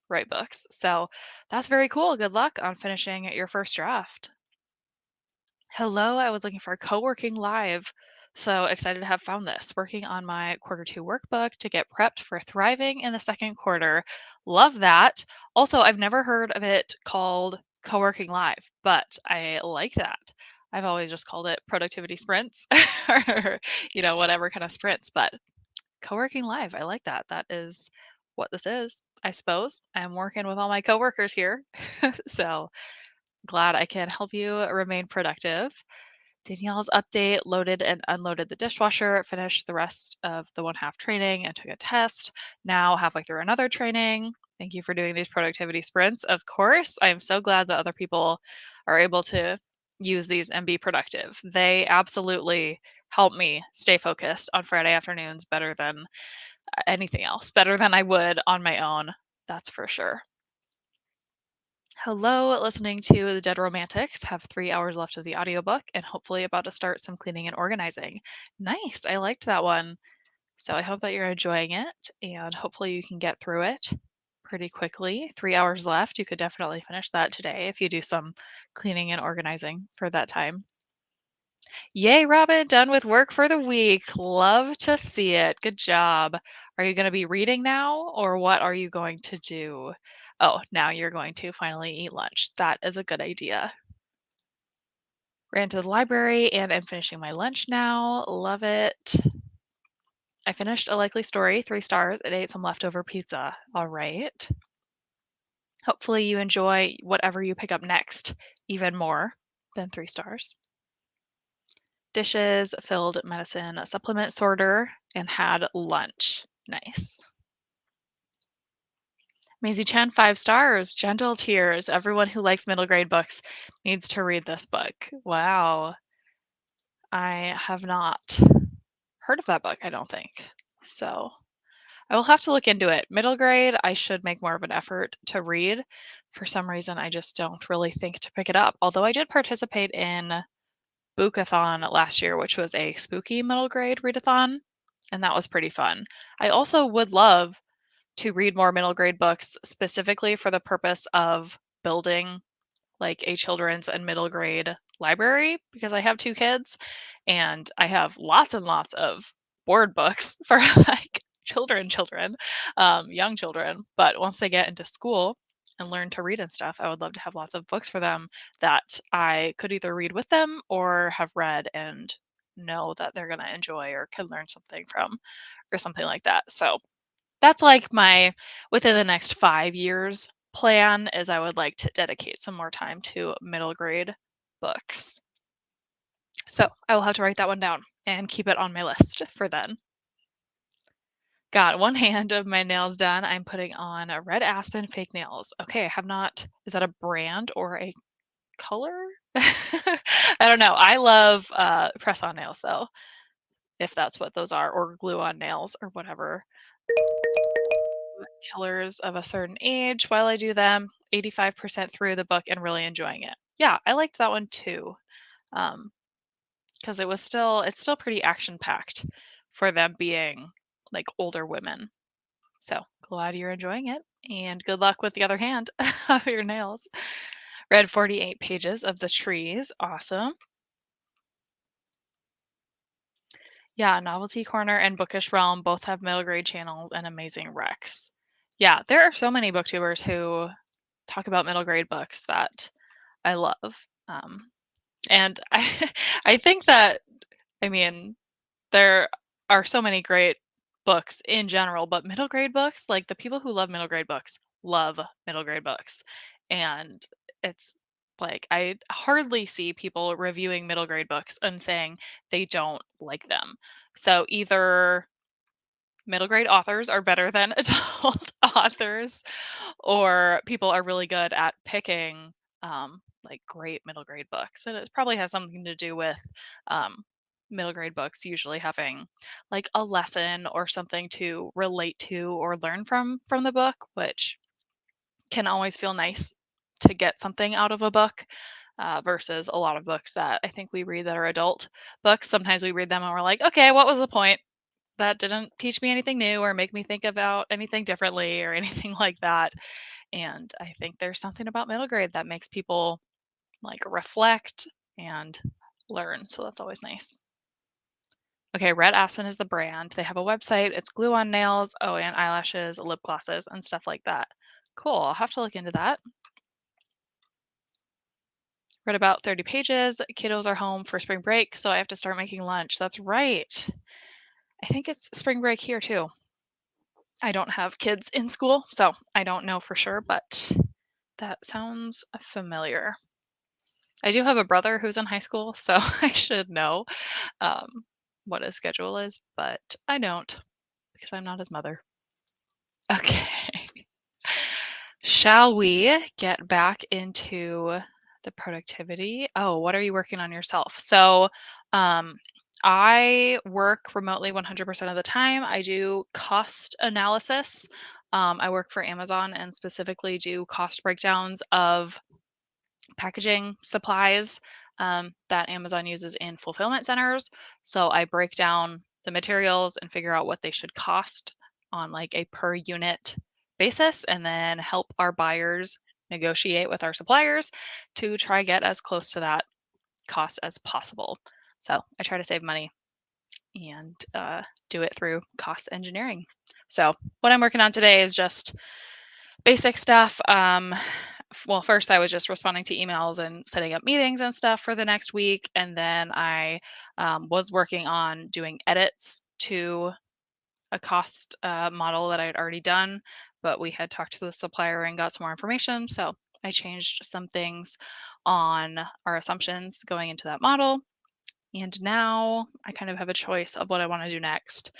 write books. So that's very cool. Good luck on finishing your first draft. Hello, I was looking for co-working live. So excited to have found this. Working on my quarter 2 workbook to get prepped for thriving in the second quarter. Love that. Also, I've never heard of it called co-working live, but I like that. I've always just called it productivity sprints or, whatever kind of sprints, but co-working live, I like that. That is what this is, I suppose. I'm working with all my coworkers here. So glad I can help you remain productive. Danielle's update loaded and unloaded the dishwasher, finished the rest of the 1/2 training and took a test. Now, halfway through another training. Thank you for doing these productivity sprints. Of course, I am so glad that other people are able to use these and be productive. They absolutely help me stay focused on Friday afternoons better than anything else, better than I would on my own. That's for sure. Hello, listening to The Dead Romantics. Have 3 hours left of the audiobook and hopefully about to start some cleaning and organizing. Nice. I liked that one. So I hope that you're enjoying it and hopefully you can get through it pretty quickly. 3 hours left. You could definitely finish that today if you do some cleaning and organizing for that time. Yay, Robin, done with work for the week. Love to see it. Good job. Are you going to be reading now or what are you going to do? Oh, now you're going to finally eat lunch. That is a good idea. Ran to the library and I'm finishing my lunch now. Love it. I finished A Likely Story, 3 stars, and ate some leftover pizza. All right. Hopefully you enjoy whatever you pick up next even more than 3 stars. Dishes, filled medicine supplement sorter, and had lunch. Nice. Maisie Chen, 5 stars. Gentle Tears. Everyone who likes middle grade books needs to read this book. Wow. I have not heard of that book, I don't think. So I will have to look into it. Middle grade, I should make more of an effort to read. For some reason, I just don't really think to pick it up. Although I did participate in Bookathon last year, which was a spooky middle grade readathon, and that was pretty fun. I also would love to read more middle grade books specifically for the purpose of building like a children's and middle grade library because I have 2 kids and I have lots and lots of board books for like children, young children. But once they get into school and learn to read and stuff, I would love to have lots of books for them that I could either read with them or have read and know that they're going to enjoy or can learn something from or something like that. So that's like my within the next 5 years plan is I would like to dedicate some more time to middle grade books. So I will have to write that one down and keep it on my list for then. Got one hand of my nails done. I'm putting on a red aspen fake nails. Okay, I have not. Is that a brand or a color? I don't know. I love press on nails though, if that's what those are, or glue on nails or whatever Killers of a Certain Age while I do them, 85% through the book and really enjoying it. Yeah, I liked that one too. Um, because it's still pretty action packed for them being like older women. So glad you're enjoying it and good luck with the other hand of your nails. Read 48 pages of The Trees. Awesome. Yeah, Novelty Corner and Bookish Realm both have middle grade channels and amazing recs. Yeah, there are so many booktubers who talk about middle grade books that I love. And I think that, I mean, there are so many great books in general, but middle grade books, like the people who love middle grade books. And it's like I hardly see people reviewing middle grade books and saying they don't like them. So either middle grade authors are better than adult authors, or people are really good at picking like great middle grade books. And it probably has something to do with um, middle grade books usually having like a lesson or something to relate to or learn from the book, which can always feel nice to get something out of a book. Versus a lot of books that I think we read that are adult books. Sometimes we read them and we're like, okay, what was the point? That didn't teach me anything new or make me think about anything differently or anything like that. And I think there's something about middle grade that makes people like reflect and learn. So that's always nice. Okay, Red Aspen is the brand. They have a website. It's glue on nails, oh, and eyelashes, lip glosses, and stuff like that. Cool. I'll have to look into that. Read about 30 pages. Kiddos are home for spring break, so I have to start making lunch. That's right. I think it's spring break here too. I don't have kids in school, so I don't know for sure, but that sounds familiar. I do have a brother who's in high school, so I should know um, what his schedule is, but I don't because I'm not his mother. Okay. Shall we get back into the productivity? Oh, what are you working on yourself? So, um, I work remotely 100% of the time. I do cost analysis. I work for Amazon and specifically do cost breakdowns of packaging supplies that Amazon uses in fulfillment centers. So I break down the materials and figure out what they should cost on like a per unit basis and then help our buyers negotiate with our suppliers to try get as close to that cost as possible. So I try to save money and do it through cost engineering. So what I'm working on today is just basic stuff. Well, first I was just responding to emails and setting up meetings and stuff for the next week, and then I was working on doing edits to a cost model that I had already done, but we had talked to the supplier and got some more information, so I changed some things on our assumptions going into that model, and now I kind of have a choice of what I want to do next.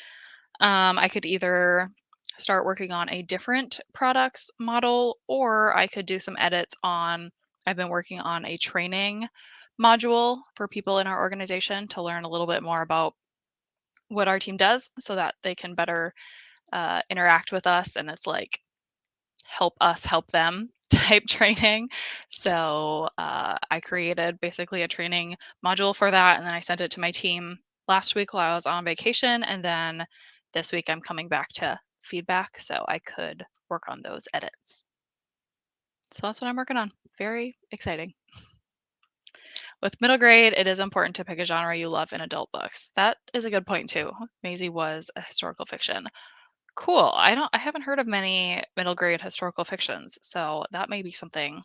I could either start working on a different products model, or I could do some edits on. I've been working on a training module for people in our organization to learn a little bit more about what our team does so that they can better interact with us. And it's like help us help them type training. So I created basically a training module for that. And then I sent it to my team last week while I was on vacation. And then this week I'm coming back to feedback so I could work on those edits. So that's what I'm working on. Very exciting. With middle grade, it is important to pick a genre you love in adult books. That is a good point too. Maisie was a historical fiction. Cool. I haven't heard of many middle grade historical fictions, so that may be something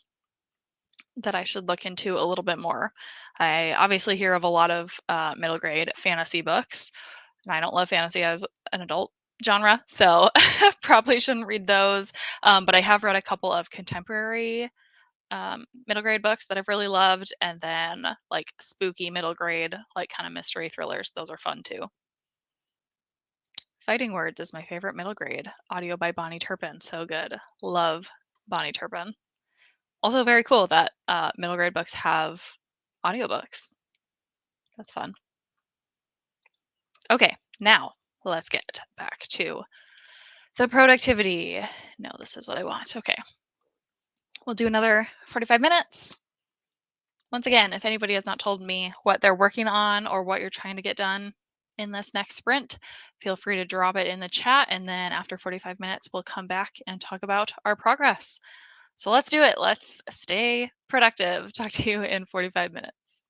that I should look into a little bit more. I obviously hear of a lot of middle grade fantasy books, and I don't love fantasy as an adult genre, so probably shouldn't read those. But I have read a couple of contemporary middle grade books that I've really loved, and then like spooky middle grade, like kind of mystery thrillers. Those are fun too. Fighting Words is my favorite middle grade. Audio by Bonnie Turpin. So good. Love Bonnie Turpin. Also very cool that middle grade books have audiobooks. That's fun. Okay, now let's get back to The productivity. No, this is what I want. Okay. We'll do another 45 minutes. Once again, if anybody has not told me what they're working on or what you're trying to get done in this next sprint, feel free to drop it in the chat. And then after 45 minutes, we'll come back and talk about our progress. So let's do it. Let's stay productive. Talk to you in 45 minutes.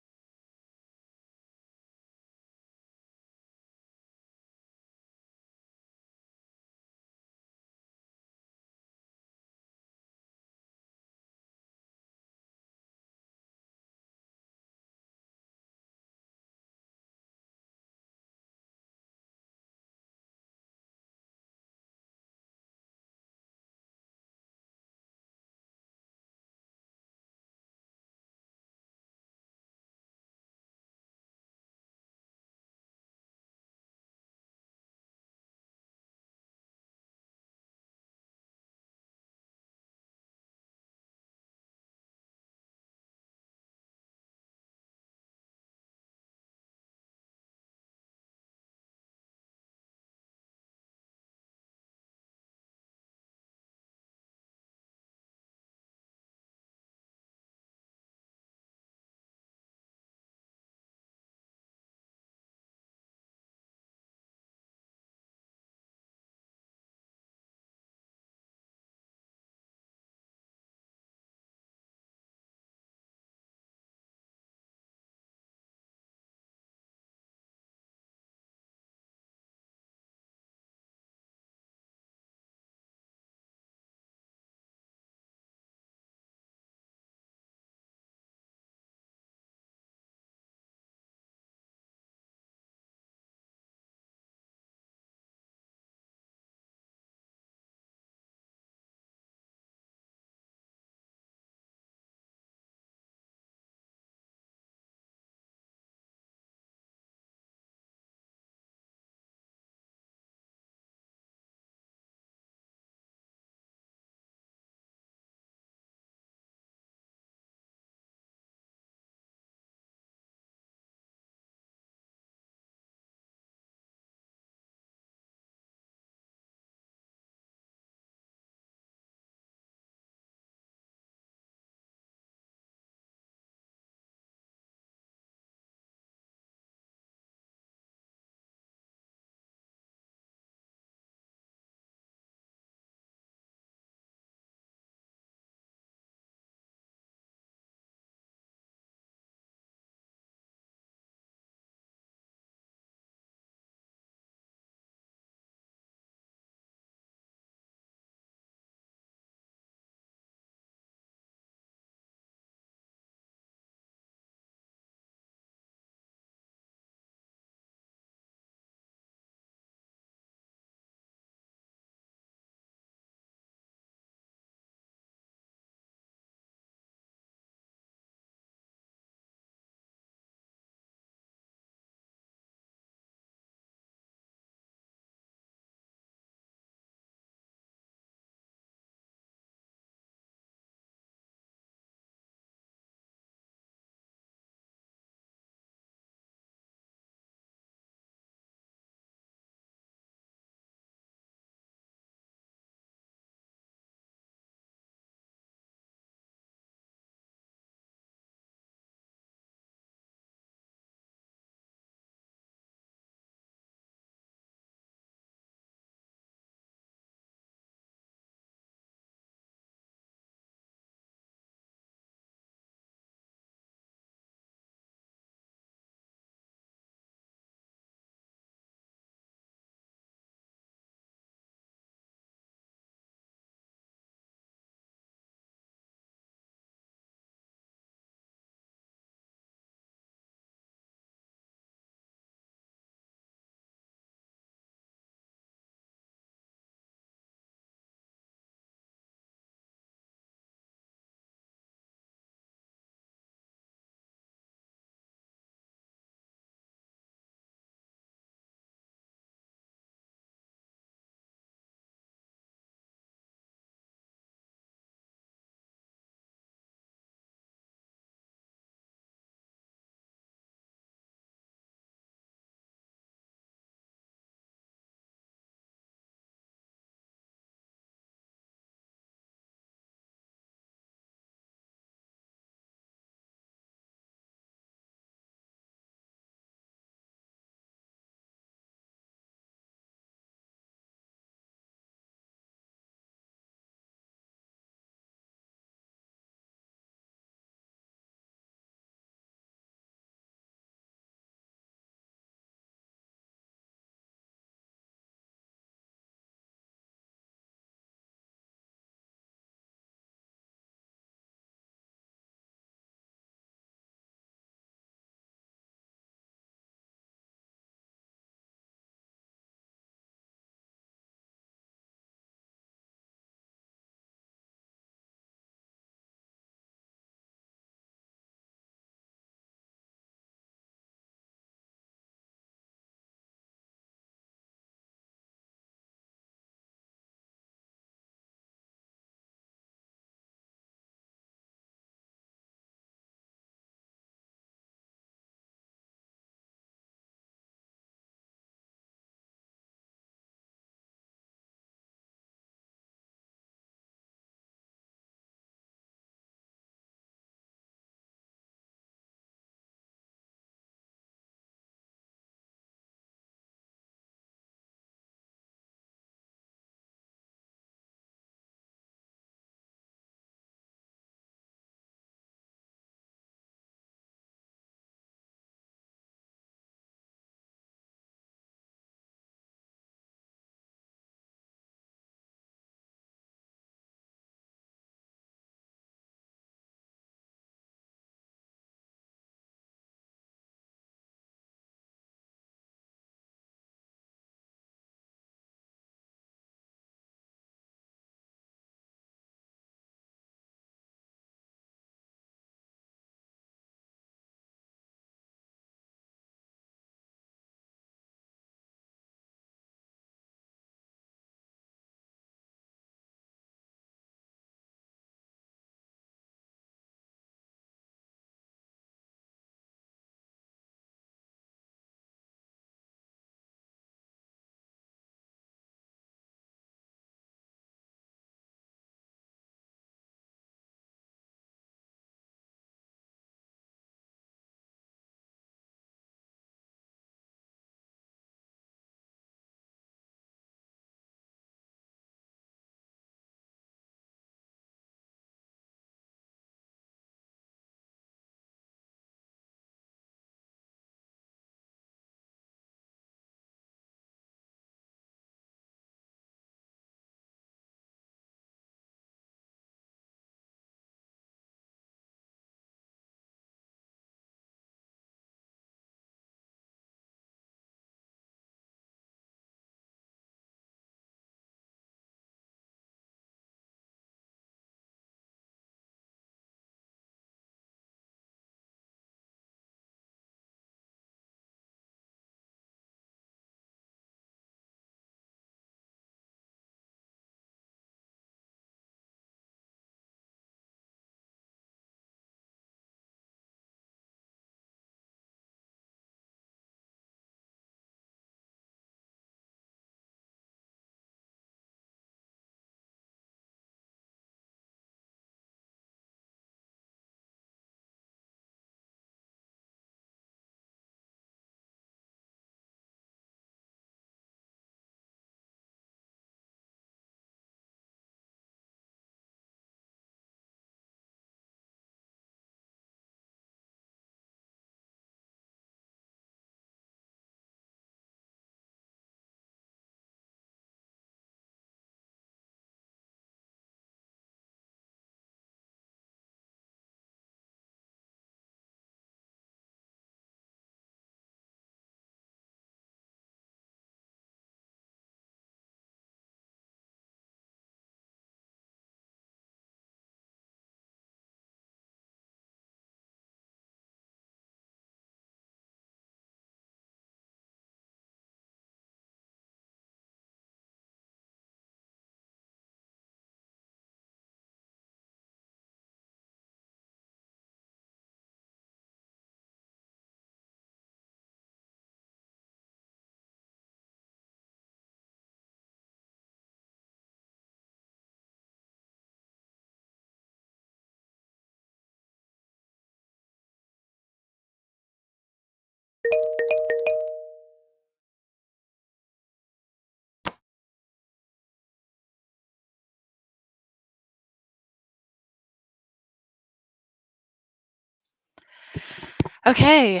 Okay,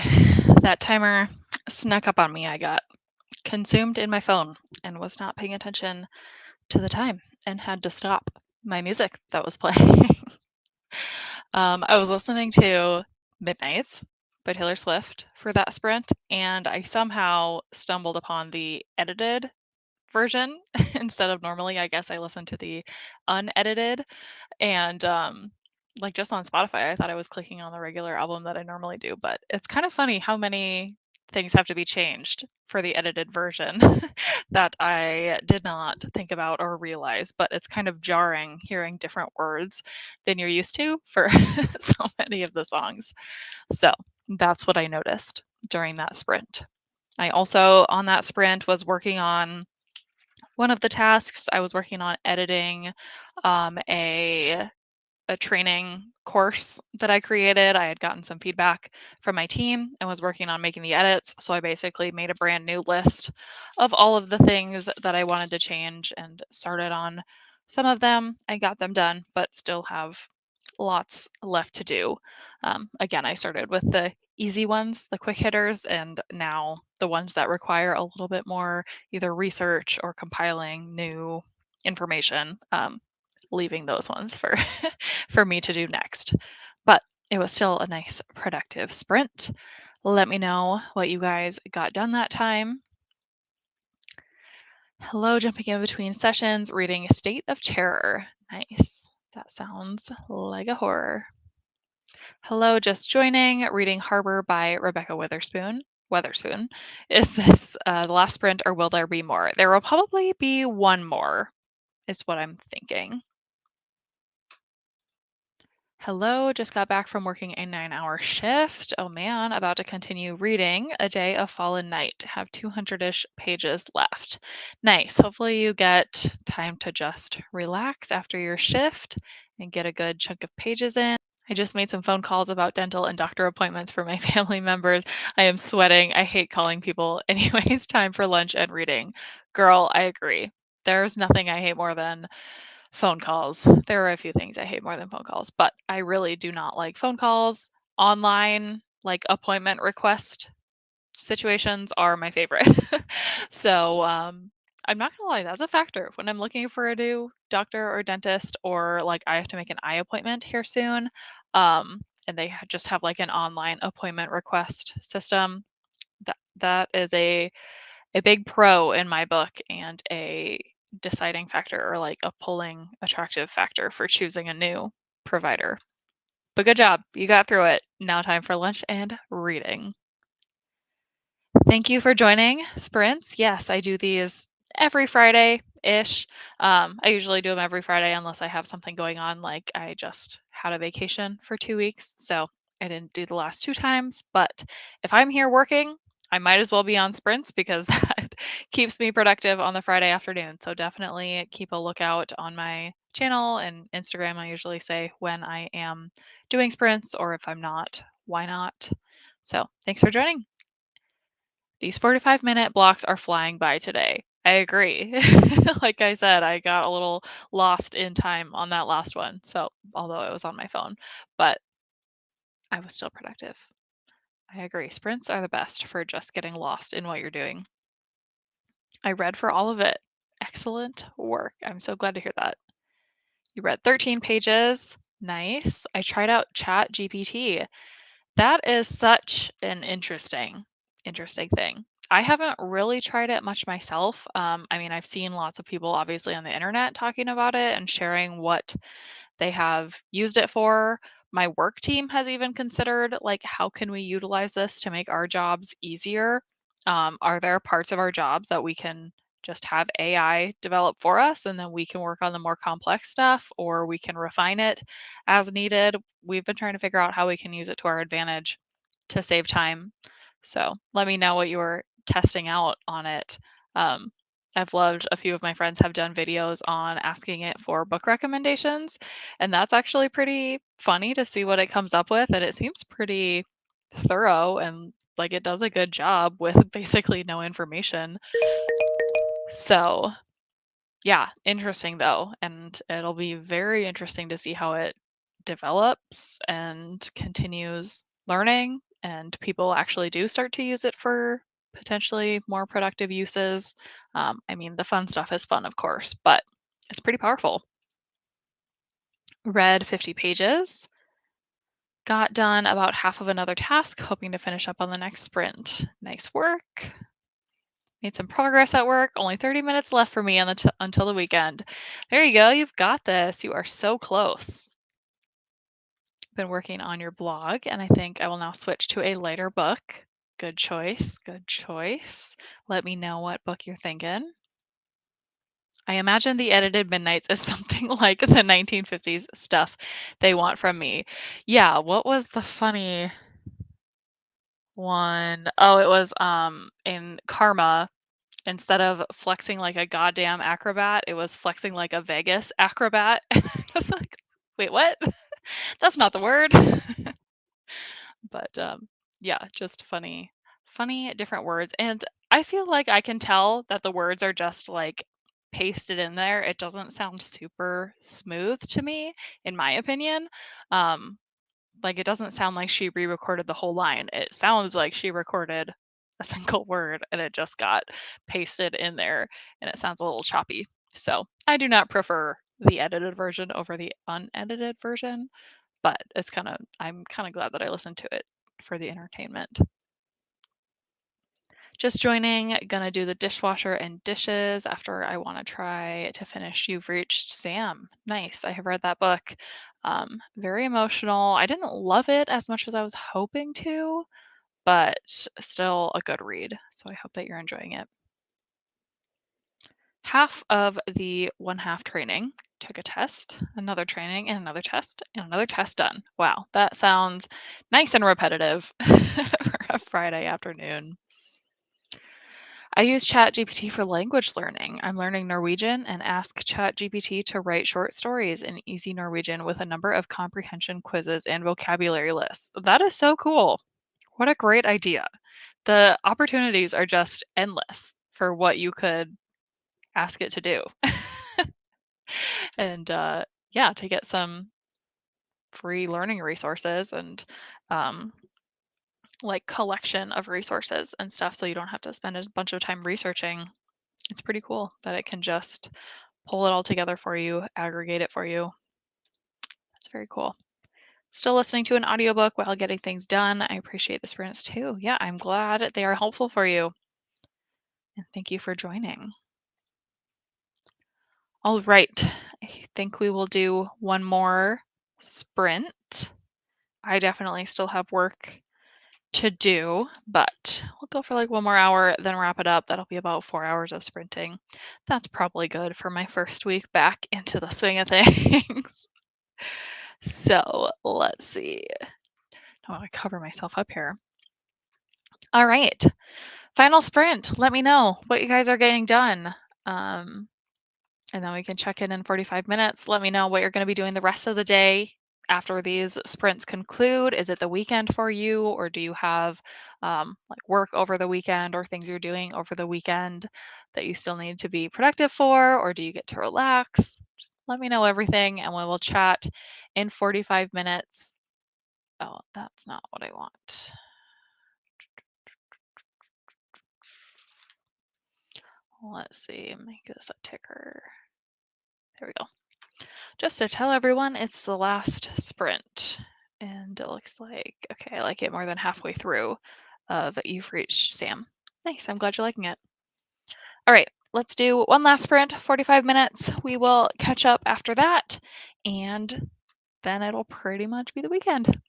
that timer snuck up on me. I got consumed in my phone and was not paying attention to the time and had to stop my music that was playing. I was listening to Midnights by Taylor Swift for that sprint, and I somehow stumbled upon the edited version instead of normally, I guess I listen to the unedited. And, like, just on Spotify, I thought I was clicking on the regular album that I normally do, but it's kind of funny how many things have to be changed for the edited version that I did not think about or realize, but it's kind of jarring hearing different words than you're used to for so many of the songs. So, that's what I noticed during that sprint. I also, on that sprint, was working on one of the tasks. I was working on editing, a training course that I created. I had gotten some feedback from my team and was working on making the edits. So I basically made a brand new list of all of the things that I wanted to change and started on some of them. I got them done, but still have lots left to do. Again, I started with the easy ones, the quick hitters, and now the ones that require a little bit more either research or compiling new information. Leaving those ones for for me to do next. But it was still a nice productive sprint. Let me know what you guys got done that time. Hello, jumping in between sessions, reading State of Terror. Nice. That sounds like a horror. Hello, just joining, reading Harbor by Rebecca Witherspoon. Weatherspoon. Is this the last sprint or will there be more? There will probably be one more, is what I'm thinking. Hello, just got back from working a 9-hour shift. Oh man, about to continue reading A Day of Fallen Night. Have 200-ish pages left. Nice. Hopefully you get time to just relax after your shift and get a good chunk of pages in. I just made some phone calls about dental and doctor appointments for my family members. I am sweating. I hate calling people. Anyways, time for lunch and reading. Girl, I agree. There's nothing I hate more than phone calls. There are a few things I hate more than phone calls, but I really do not like phone calls. Online, like appointment request situations are my favorite. So, I'm not gonna lie, that's a factor when I'm looking for a new doctor or dentist, or like I have to make an eye appointment here soon. And they just have like an online appointment request system. That is a big pro in my book and a deciding factor or like a pulling attractive factor for choosing a new provider. But good job. You got through it. Now time for lunch and reading. Thank you for joining sprints. Yes, I do these every Friday ish. I usually do them every Friday unless I have something going on, like I just had a vacation for 2 weeks. So I didn't do the last two times. But if I'm here working, I might as well be on sprints because that keeps me productive on the Friday afternoon. So definitely keep a lookout on my channel and Instagram. I usually say when I am doing sprints, or if I'm not, why not? So thanks for joining. These 45-minute blocks are flying by today. I agree. Like I said, I got a little lost in time on that last one. So, although it was on my phone, but I was still productive. I agree. Sprints are the best for just getting lost in what you're doing. I read for all of it. Excellent work. I'm so glad to hear that. You read 13 pages. Nice. I tried out Chat GPT. That is such an interesting thing. I haven't really tried it much myself. I mean, I've seen lots of people obviously on the internet talking about it and sharing what they have used it for. My work team has even considered, like, how can we utilize this to make our jobs easier? Are there parts of our jobs that we can just have AI develop for us and then we can work on the more complex stuff, or we can refine it as needed? We've been trying to figure out how we can use it to our advantage to save time. So let me know what you were testing out on it. Um, I've loved a few of my friends have done videos on asking it for book recommendations, and that's actually pretty funny to see what it comes up with. And it seems pretty thorough and like it does a good job with basically no information. So, yeah, interesting though. And it'll be very interesting to see how it develops and continues learning. and people actually do start to use it for potentially more productive uses. I mean, the fun stuff is fun, of course, but it's pretty powerful. Read 50 pages, got done about half of another task, hoping to finish up on the next sprint. Nice work. Made some progress at work. Only 30 minutes left for me on until the weekend. There you go. You've got this. You are so close. Been working on your blog, and I think I will now switch to a lighter book. Good choice. Good choice. Let me know what book you're thinking. I imagine The Edited Midnights is something like the 1950s stuff they want from me. Yeah, what was the funny one? Oh, it was in Karma, instead of flexing like a goddamn acrobat, it was flexing like a Vegas acrobat. I was like, wait, what? That's not the word. But yeah, just funny different words. And I feel like I can tell that the words are just like pasted in there. It doesn't sound super smooth to me, in my opinion. Um, like it doesn't sound like she re-recorded the whole line. It sounds like she recorded a single word and it just got pasted in there and it sounds a little choppy. So I do not prefer the edited version over the unedited version, but I'm kind of glad that I listened to it for the entertainment. Just joining, gonna do the dishwasher and dishes after I want to try to finish You've Reached Sam. Nice. I have read that book. Very emotional. I didn't love it as much as I was hoping to, but still a good read. So I hope that you're enjoying it. Half of the one half training took a test, another training, and another test, and another test done. Wow, that sounds nice and repetitive for a Friday afternoon. I use ChatGPT for language learning. I'm learning Norwegian and ask ChatGPT to write short stories in easy Norwegian with a number of comprehension quizzes and vocabulary lists. That is so cool. What a great idea. The opportunities are just endless for what you could ask it to do. And yeah, to get some free learning resources and um, like collection of resources and stuff so you don't have to spend a bunch of time researching. It's pretty cool that it can just pull it all together for you, aggregate it for you. That's very cool. Still listening to an audiobook while getting things done. I appreciate the sprints too. Yeah, I'm glad they are helpful for you. And thank you for joining. All right. I think we will do one more sprint. I definitely still have work to do, but we'll go for like one more hour, then wrap it up. That'll be about 4 hours of sprinting. That's probably good for my first week back into the swing of things. So let's see. I want to cover myself up here. All right. Final sprint. Let me know what you guys are getting done. And then we can check in 45 minutes. Let me know what you're going to be doing the rest of the day after these sprints conclude. Is it the weekend for you, or do you have like work over the weekend or things you're doing over the weekend that you still need to be productive for, or do you get to relax? Just let me know everything and we will chat in 45 minutes. Oh, that's not what I want. Let's see, make this a ticker. There we go. Just to tell everyone, it's the last sprint. And it looks like, okay, I like it more than halfway through that you've reached Sam. Nice, I'm glad you're liking it. All right, let's do one last sprint, 45 minutes. We will catch up after that, and then it'll pretty much be the weekend.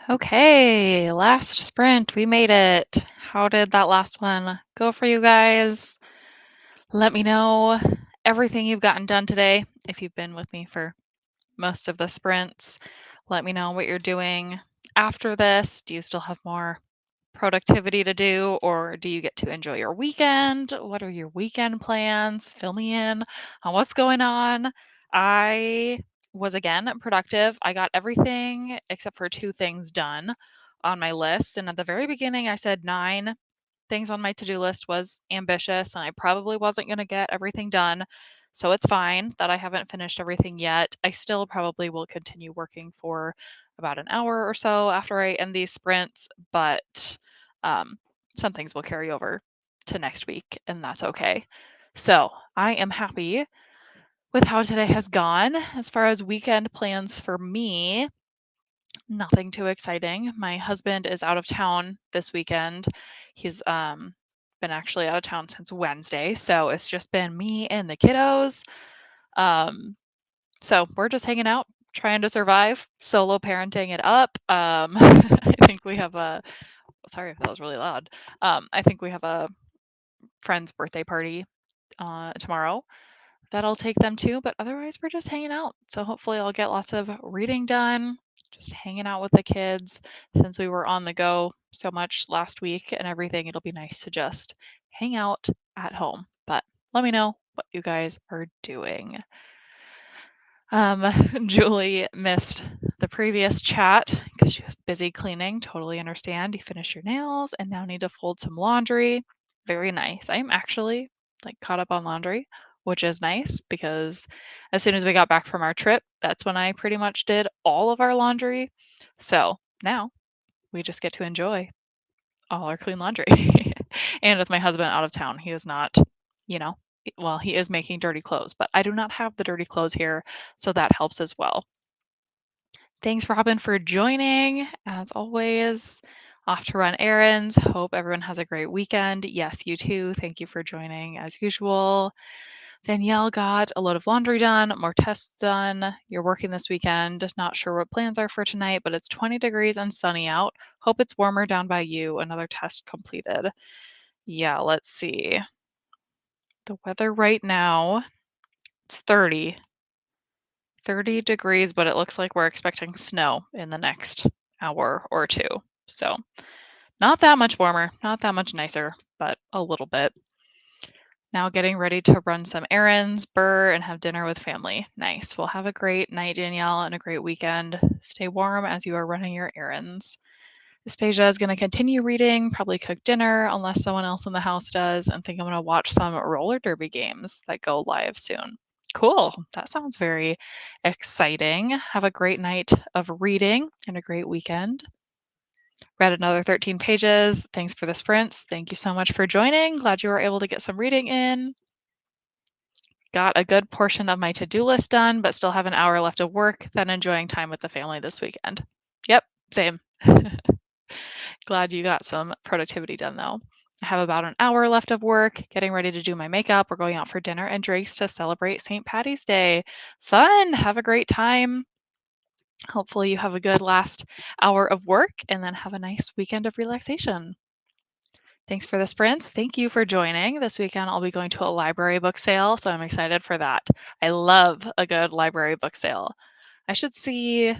Okay, last sprint. We made it. How did that last one go for you guys? Let me know everything you've gotten done today. If you've been with me for most of the sprints, let me know what you're doing after this. Do you still have more productivity to do, or do you get to enjoy your weekend? What are your weekend plans? Fill me in on what's going on. I was again productive. I got everything except for two things done on my list. And at the very beginning, I said 9 things on my to-do list was ambitious, and I probably wasn't going to get everything done. So it's fine that I haven't finished everything yet. I still probably will continue working for about an hour or so after I end these sprints, but um, some things will carry over to next week, and that's okay. So I am happy with how today has gone. As far as weekend plans for me, nothing too exciting. My husband is out of town this weekend. He's been actually out of town since Wednesday, so it's just been me and the kiddos. Um so we're just hanging out, trying to survive, solo parenting it up. I think we have a sorry if that was really loud. I think we have a friend's birthday party tomorrow that I'll take them to, but otherwise we're just hanging out. So hopefully I'll get lots of reading done, just hanging out with the kids since we were on the go so much last week and everything. It'll be nice to just hang out at home. But let me know what you guys are doing. Um, Julie missed the previous chat because she was busy cleaning. Totally understand. You finished your nails and now need to fold some laundry. Very nice. I am actually like caught up on laundry, which is nice because as soon as we got back from our trip, that's when I pretty much did all of our laundry. So now we just get to enjoy all our clean laundry. And with my husband out of town, he is not, you know, well, he is making dirty clothes, but I do not have the dirty clothes here, so that helps as well. Thanks, Robin, for joining. As always, off to run errands. Hope everyone has a great weekend. Yes, you too. Thank you for joining as usual. Danielle got a load of laundry done, more tests done. You're working this weekend. Not sure what plans are for tonight, but it's 20 degrees and sunny out. Hope it's warmer down by you. Another test completed. Yeah, let's see. The weather right now, it's 30 degrees, but it looks like we're expecting snow in the next hour or two. So, not that much warmer, not that much nicer, but a little bit. Now getting ready to run some errands, burr, and have dinner with family. Nice. Well, have a great night, Danielle, and a great weekend. Stay warm as you are running your errands. Aspasia is going to continue reading, probably cook dinner unless someone else in the house does, and think I'm going to watch some roller derby games that go live soon. Cool. That sounds very exciting. Have a great night of reading and a great weekend. Read another 13 pages. Thanks for the sprints. Thank you so much for joining. Glad you were able to get some reading in. Got a good portion of my to-do list done, but still have an hour left of work, then enjoying time with the family this weekend. Yep, same. Glad you got some productivity done though. I have about an hour left of work, getting ready to do my makeup. We're going out for dinner and drinks to celebrate St. Patty's Day. Fun! Have a great time. Hopefully, you have a good last hour of work and then have a nice weekend of relaxation. Thanks for the sprints. Thank you for joining. This weekend, I'll be going to a library book sale, so I'm excited for that. I love a good library book sale. I should see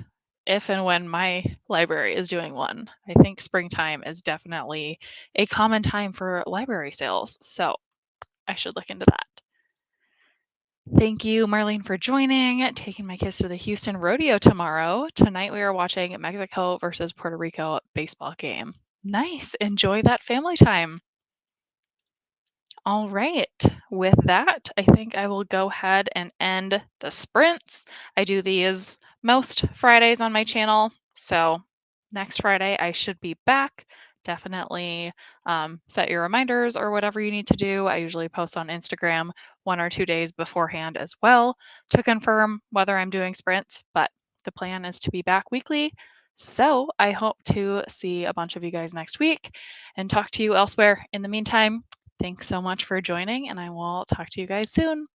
if and when my library is doing one. I think springtime is definitely a common time for library sales, so I should look into that. Thank you, Marlene, for joining. Taking my kids to the Houston Rodeo tomorrow. Tonight we are watching Mexico versus Puerto Rico baseball game. Nice. Enjoy that family time. All right. With that, I think I will go ahead and end the sprints. I do these most Fridays on my channel. So next Friday, I should be back. Definitely set your reminders or whatever you need to do. I usually post on Instagram 1 or 2 days beforehand as well to confirm whether I'm doing sprints. But the plan is to be back weekly. So I hope to see a bunch of you guys next week and talk to you elsewhere. In the meantime, thanks so much for joining, and I will talk to you guys soon.